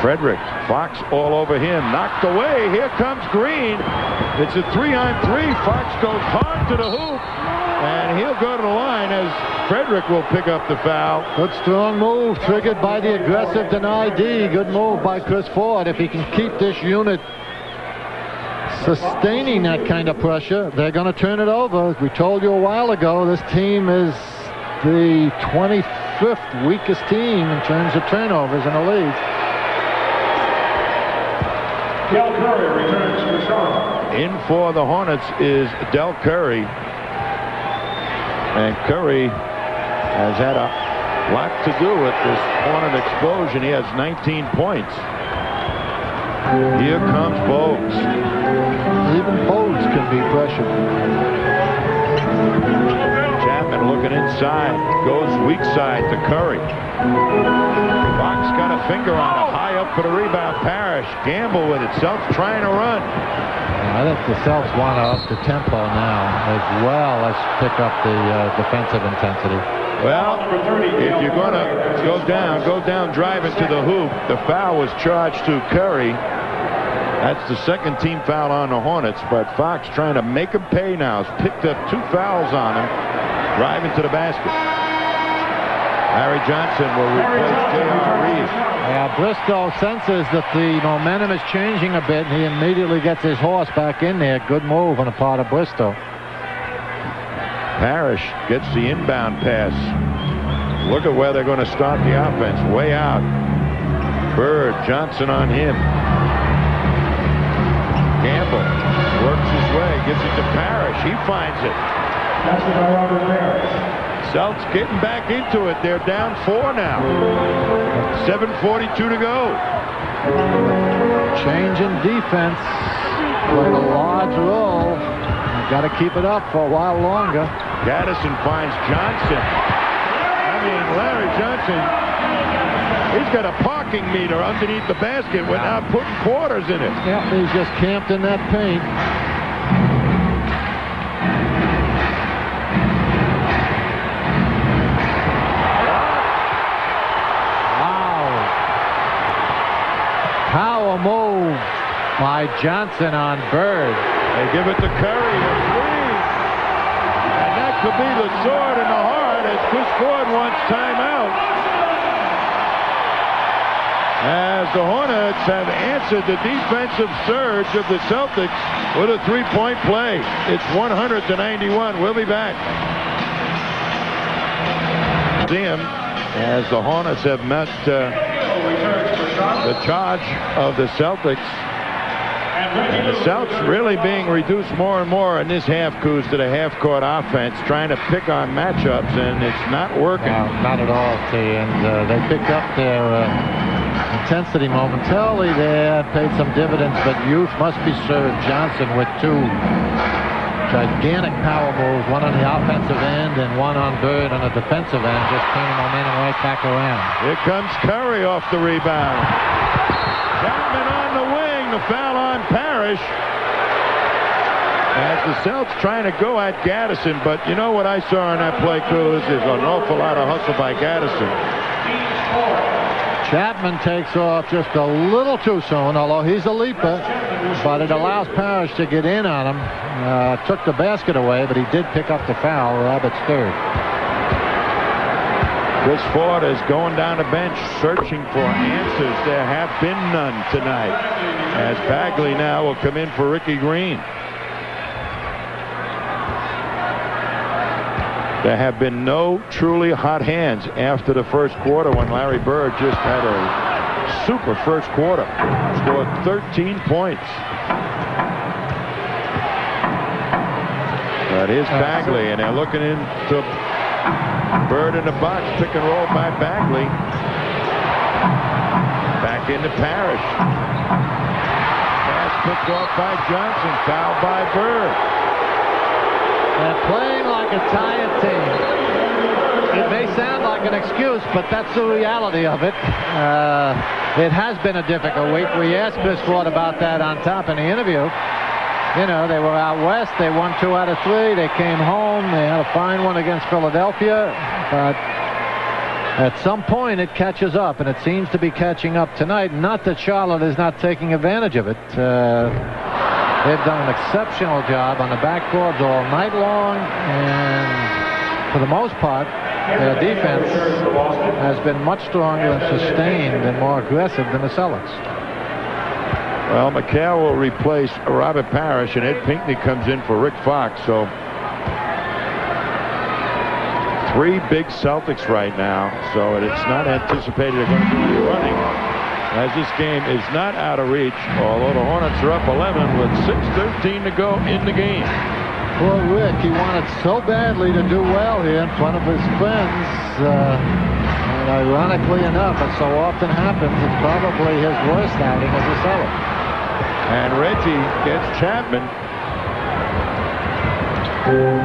Frederick. Fox all over him. Knocked away. Here comes Green. It's a 3-on-3. Fox goes hard to the hoop. And he'll go to the line as Frederick will pick up the foul. Good strong move triggered by the aggressive deny D. Good move by Chris Ford. If he can keep this unit sustaining that kind of pressure, they're going to turn it over. As we told you a while ago, this team is the 25th weakest team in terms of turnovers in the league. Del Curry returns for Charlotte. In for the Hornets is Del Curry. And Curry has had a lot to do with this Hornet explosion. He has 19 points. Here comes Bogues. Even Bogues can be pressured. Chapman looking inside. Goes weak side to Curry. Fox got a finger on it. High up for the rebound. Parrish. Gamble with it. Celtics trying to run. I think the Celtics want to up the tempo now, as well as pick up the defensive intensity. Well, if you're going to go down driving to the hoop. The foul was charged to Curry. That's the second team foul on the Hornets, but Fox trying to make him pay now. Has picked up 2 fouls on him, driving to the basket. Larry Johnson will replace J.R. Reed. Yeah, Bristow senses that the momentum is changing a bit, and he immediately gets his horse back in there. Good move on the part of Bristow. Parrish gets the inbound pass. Look at where they're going to start the offense. Way out. Bird, Johnson on him. Gamble works his way, gives it to Parrish. He finds it. That's by Robert Parrish. Celtics getting back into it. They're down 4 now. 7:42 to go. Change in defense played a large role. You've got to keep it up for a while longer. Gaddison finds Johnson. I mean, Larry Johnson, he's got a parking meter underneath the basket without putting quarters in it. Yep, he's just camped in that paint. by Johnson on Bird. They give it to Curry. A three. And that could be the sword in the heart as Chris Ford wants timeout. As the Hornets have answered the defensive surge of the Celtics with a three-point play. It's 100-91. We'll be back. See him as the Hornets have met the charge of the Celtics. And the Celtics really being reduced more and more in this half, Coos, to the half-court offense, trying to pick on matchups, and it's not working. No, not at all, T. And they picked up their intensity momentarily there, paid some dividends, but youth must be served. Johnson with two gigantic power moves, one on the offensive end and one on Bird on the defensive end, just turning momentum right back around. Here comes Curry off the rebound. Chapman on the wing, the foul on Parrish. As the Celtics trying to go at Gaddison, but you know what I saw in that play, Coos, is an awful lot of hustle by Gaddison. Chapman takes off just a little too soon, although he's a leaper, but it allows Parrish to get in on him. Took the basket away, but he did pick up the foul. Roberts third. Chris Ford is going down the bench searching for answers. There have been none tonight, as Bagley now will come in for Ricky Green. There have been no truly hot hands after the first quarter when Larry Bird just had a super first quarter. Scored 13 points. But here's Bagley, and they're looking into Bird in the box. Pick and roll by Bagley. Back into Parrish. Pass picked off by Johnson. Foul by Bird. They're playing like a tired team. It may sound like an excuse, but that's the reality of it. It has been a difficult week. We asked Chris Ford about that on top in the interview. You know, they were out west. They won 2 out of 3. They came home. They had a fine one against Philadelphia. But at some point, it catches up, and it seems to be catching up tonight. Not that Charlotte is not taking advantage of it. They've done an exceptional job on the backboards all night long, and for the most part, their defense has been much stronger and sustained and more aggressive than the Celtics. Well, McHale will replace Robert Parrish, and Ed Pinckney comes in for Rick Fox. So 3 big Celtics right now, so it's not anticipated they're going to do any running, as this game is not out of reach, although the Hornets are up 11 with 6:13 to go in the game. Well, Rick, he wanted so badly to do well here in front of his friends. And ironically enough, as so often happens, it's probably his worst outing as a Celtic. And Reggie gets Chapman.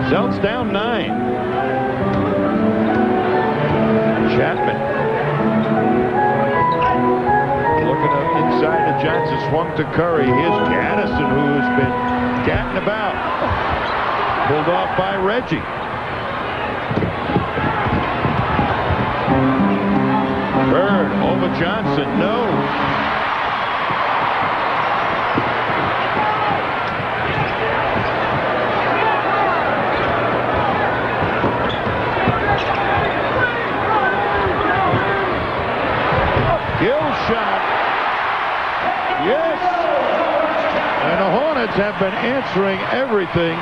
Celtics down 9. Chapman. Looking up inside to Johnson, swung to Curry. Here's Gaddison, who's been gatting about. Pulled off by Reggie. Bird over Johnson, no. Gill shot. Yes. And the Hornets have been answering everything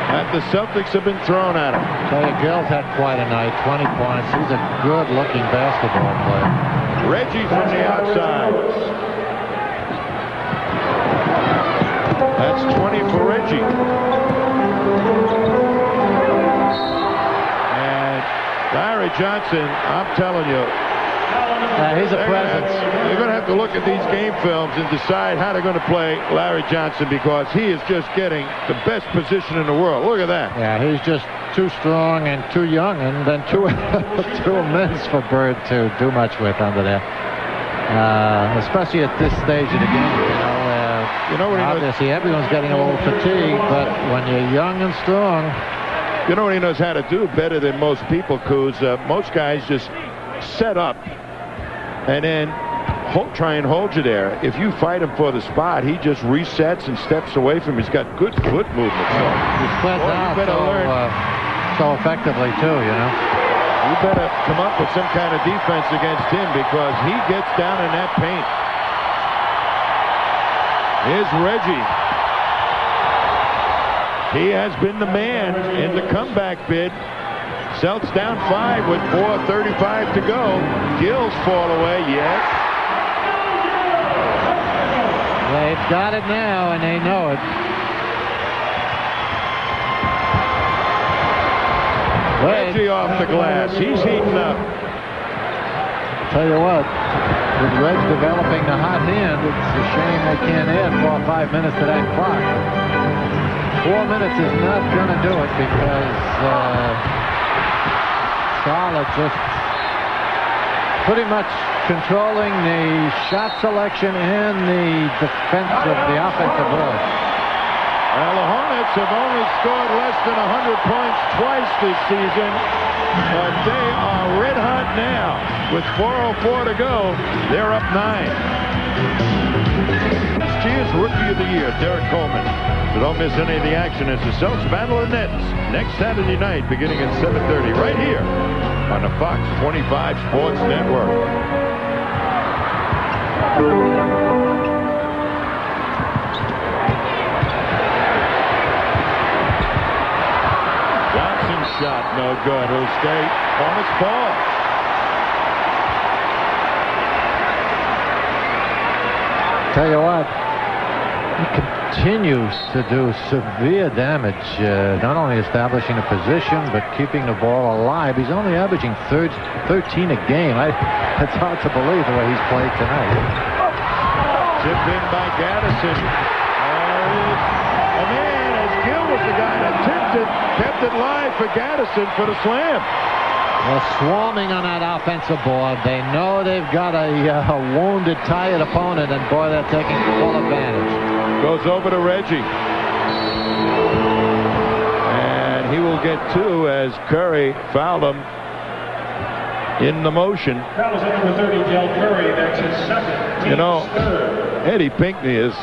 that the Celtics have been thrown at him. Tell you, Gill's had quite a night, 20 points. He's a good-looking basketball player. Reggie from the outside. That's 20 for Reggie. And Larry Johnson, I'm telling you, He's a presence. They're going to have to look at these game films and decide how they're going to play Larry Johnson, because he is just getting the best position in the world. Look at that. Yeah, he's just too strong and too young, and then too immense for Bird to do much with under there. Especially at this stage of the game, you know what obviously everyone's getting a little fatigued, but when you're young and strong. You know what he knows how to do better than most people, Coos? Most guys just set up and then try and hold you there. If you fight him for the spot, he just resets and steps away from you. He's got good foot movement. So he spreads out so effectively too, you know. You better come up with some kind of defense against him because he gets down in that paint. Here's Reggie. He has been the man in the comeback bid. Celts down 5 with 4:35 to go. Gill's fall away, yes. They've got it now, and they know it. Reggie off the glass. He's heating up. Tell you what, with Reg developing the hot hand, it's a shame they can't add 4 or 5 minutes to that clock. 4 minutes is not going to do it because Charlotte just pretty much controlling the shot selection and the offensive board. Well, the Hornets have only scored less than 100 points twice this season, but they are red hot now. With 4:04 to go, they're up 9. This year's Rookie of the Year, Derek Coleman. So don't miss any of the action as the Celtics battle the Nets next Saturday night beginning at 7:30 right here on the Fox 25 Sports Network. Johnson's shot no good. He'll stay on its ball. Tell you what, he continues to do severe damage, not only establishing a position, but keeping the ball alive. He's only averaging 13 a game. It's hard to believe the way he's played tonight. Tipped in by Gaddison. As Gill was the guy that tipped it, kept it live for Gaddison for the slam. They're swarming on that offensive board. They know they've got a wounded, tired opponent, and boy, they're taking full advantage. Goes over to Reggie. And he will get 2 as Curry fouled him in the motion. Foul is number 30, Del Curry. That's his second. You know, Eddie Pinckney is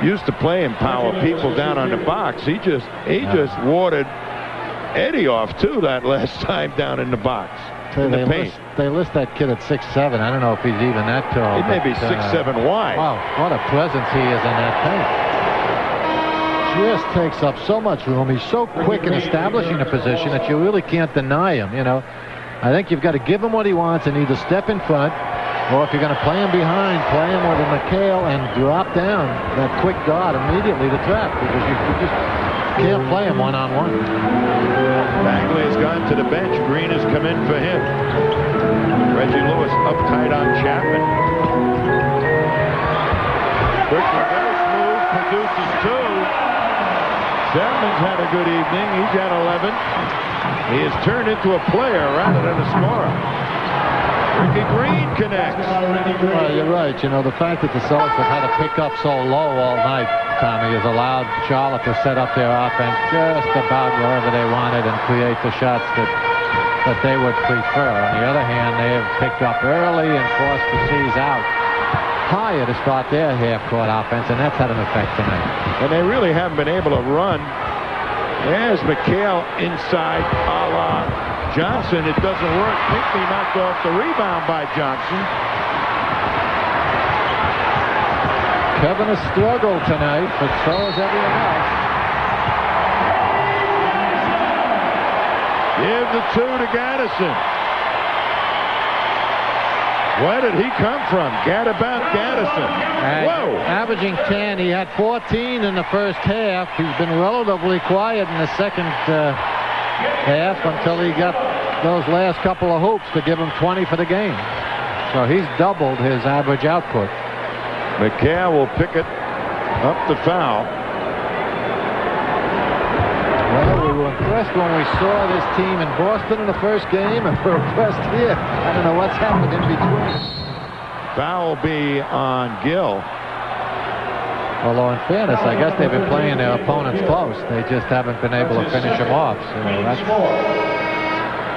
used to playing power people down on the box. He just warded Eddie off too that last time down in the box. In the paint. They list that kid at 6'7". I don't know if he's even that tall. He may be 6'7" wide. Wow, what a presence he is in that paint. Just takes up so much room. He's so quick in establishing a position that you really can't deny him. You know, I think you've got to give him what he wants and either step in front, or if you're going to play him behind, play him with a McHale and drop down that quick guard immediately to trap, because you just can't play him one-on-one. Bagley has gone to the bench. Green has come in for him. Reggie Lewis uptight on Chapman. Quickly, very smooth, produces 2. Chapman's had a good evening. He's had 11. He has turned into a player rather than a scorer. Ricky Green connects. Well, you're right. You know, the fact that the Celtics have had to pick up so low all night, Tommy, has allowed Charlotte to set up their offense just about wherever they wanted and create the shots that they would prefer. On the other hand, they have picked up early and forced the C's out higher to start their half-court offense, and that's had an effect tonight. And they really haven't been able to run. There's McHale inside a la Johnson. It doesn't work. Pinckney knocked off the rebound by Johnson. Kevin has struggled tonight, but so has everyone else. Give the 2 to Gaddison. Where did he come from? Gadabout Gaddison. Whoa! Averaging 10. He had 14 in the first half. He's been relatively quiet in the second half until he got those last couple of hoops to give him 20 for the game. So he's doubled his average output. McHale will pick it up the foul. Well, we were impressed when we saw this team in Boston in the first game, and we're impressed here. I don't know what's happened in between. Foul will be on Gill. Although, in fairness, I guess they've been playing their opponents close. They just haven't been able to finish them off. So that's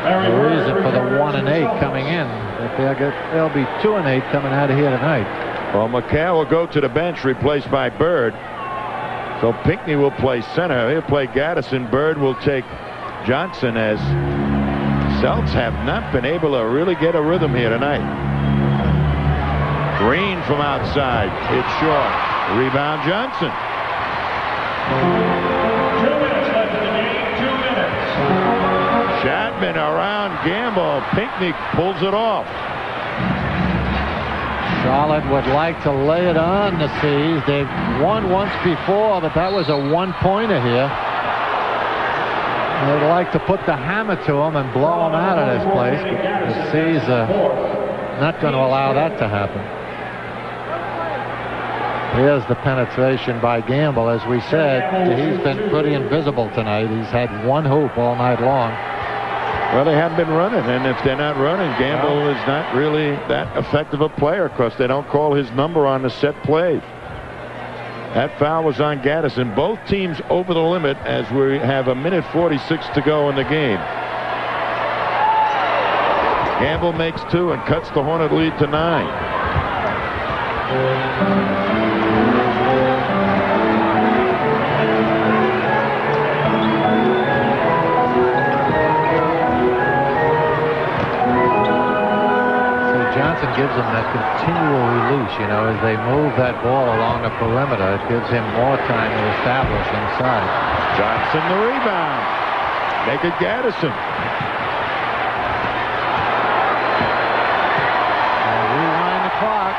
the reason for the 1-8 coming in. But they'll be 2-8 coming out of here tonight. Well, McHale will go to the bench, replaced by Bird. So Pinckney will play center. He'll play Gaddison. Bird will take Johnson, as Celts have not been able to really get a rhythm here tonight. Green from outside. It's short. Rebound Johnson. 2 minutes left in the game. 2 minutes. Chapman around Gamble. Pinckney pulls it off. Charlotte would like to lay it on the Seas. They've won once before, but that was a one-pointer here. They'd like to put the hammer to them and blow them out of this place. But the Seas are not going to allow that to happen. Here's the penetration by Gamble. As we said, he's been pretty invisible tonight. He's had one hoop all night long. Well, they haven't been running, and if they're not running, Gamble is not really that effective a player because they don't call his number on the set plays. That foul was on Gaddison. Both teams over the limit as we have 1:46 to go in the game. Gamble makes 2 and cuts the Hornet lead to 9. Johnson gives them that continual release, you know, as they move that ball along the perimeter. It gives him more time to establish inside. Johnson the rebound. Make it Gaddison. And rewind the clock.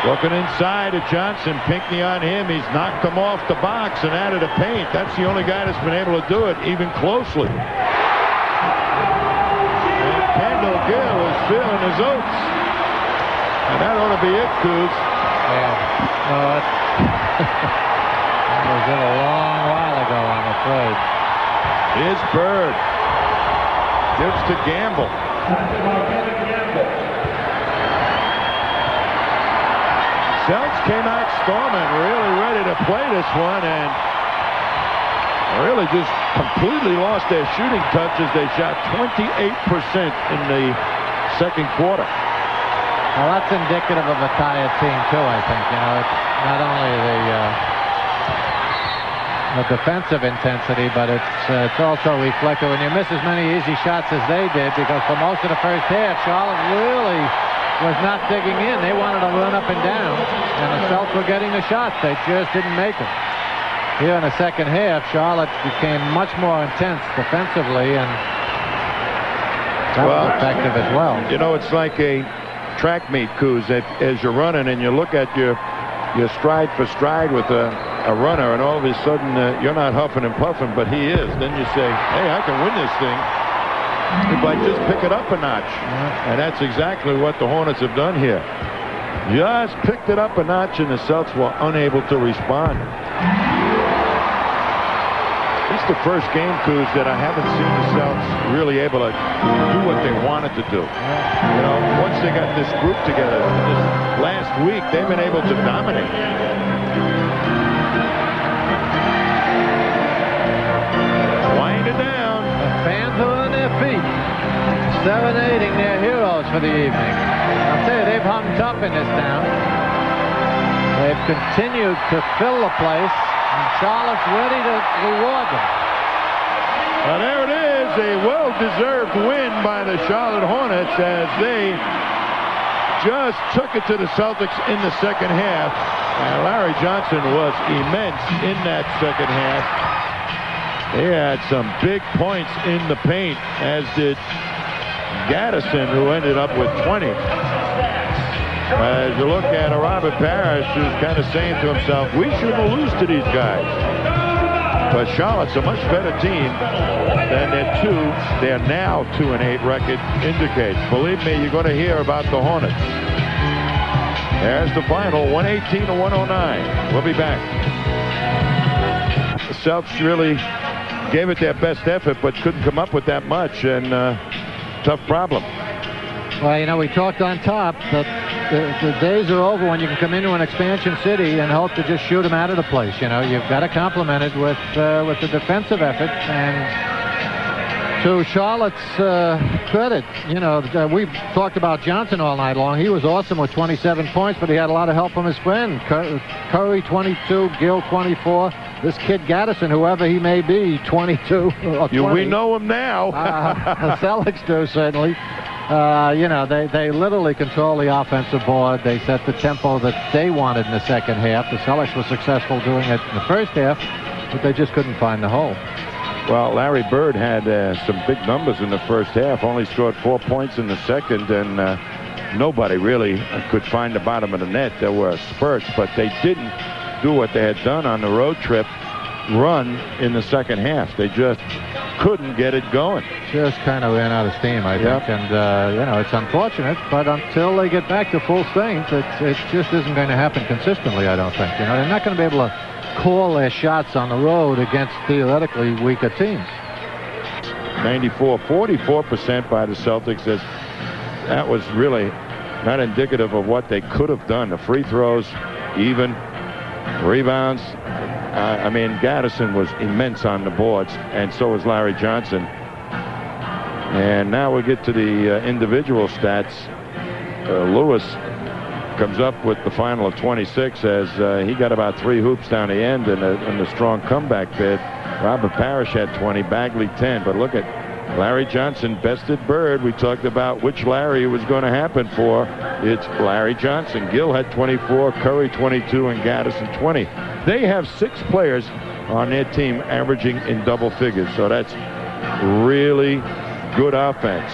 Looking inside at Johnson. Pinckney on him. He's knocked him off the box and out of the paint. That's the only guy that's been able to do it even closely. And Kendall Gill is feeling his oats. And that ought to be it, Coos. Yeah. No, that was it a long while ago, I'm afraid. Here's Bird. Gives to Gamble. Celts came out storming, really ready to play this one, and really just completely lost their shooting touches. They shot 28% in the second quarter. Well, that's indicative of a tired team, too, I think. You know, it's not only the defensive intensity, but it's also reflected when you miss as many easy shots as they did, because for most of the first half, Charlotte really was not digging in. They wanted to run up and down, and the Celts were getting the shots. They just didn't make them. Here in the second half, Charlotte became much more intense defensively, and that was effective as well. You know, it's like a track meet, Coos. As you're running and you look at your stride for stride with a runner, and all of a sudden you're not huffing and puffing, but he is. Then you say, hey, I can win this thing if I just pick it up a notch. And that's exactly what the Hornets have done here. Just picked it up a notch, and the Celts were unable to respond. This is the first game, Coos, that I haven't seen the Celts really able to do what they wanted to do. You know, once they got this group together this last week, they've been able to dominate. Wind it down. The fans are on their feet, serenading their heroes for the evening. I'll tell you, they've hung tough in this town. They've continued to fill the place, and Charlotte's ready to reward them. Well, there it is, a well-deserved win by the Charlotte Hornets as they just took it to the Celtics in the second half. And Larry Johnson was immense in that second half. He had some big points in the paint, as did Gaddison, who ended up with 20. As you look at Robert Parrish, who's kind of saying to himself, we shouldn't lose to these guys. But Charlotte's a much better team than their now 2-8 record indicates. Believe me, you're going to hear about the Hornets. There's the final, 118-109. We'll be back. The Celts really gave it their best effort, but couldn't come up with that much, and tough problem. Well, you know, we talked on top that the days are over when you can come into an expansion city and hope to just shoot them out of the place. You know, you've got to complement it with the defensive effort. And to Charlotte's credit, you know, we talked about Johnson all night long. He was awesome with 27 points, but he had a lot of help from his friend. Curry, 22, Gill, 24. This kid Gaddison, whoever he may be, 22 or 20. We know him now. The Celtics do, certainly. You know, they literally control the offensive board. They set the tempo that they wanted in the second half. The Celtics were successful doing it in the first half, but they just couldn't find the hole. Well, Larry Bird had some big numbers in the first half, only scored 4 points in the second, and nobody really could find the bottom of the net. There were spurts, but they didn't do what they had done on the road trip run in the second half. They just couldn't get it going. Just kind of ran out of steam, I think. And, you know, it's unfortunate, but until they get back to full strength, it just isn't going to happen consistently, I don't think. You know, they're not going to be able to call their shots on the road against theoretically weaker teams. 44% by the Celtics. That was really not indicative of what they could have done. The free throws, even rebounds. I mean, Gaddison was immense on the boards, and so was Larry Johnson. And now we get to the individual stats. Lewis comes up with the final of 26 as he got about 3 hoops down the end in a strong comeback bid. Robert Parrish had 20, Bagley 10. But look at Larry Johnson bested Bird. We talked about which Larry it was going to happen for. It's Larry Johnson. Gill had 24, Curry 22, and Gaddison 20. They have 6 players on their team averaging in double figures. So that's really good offense.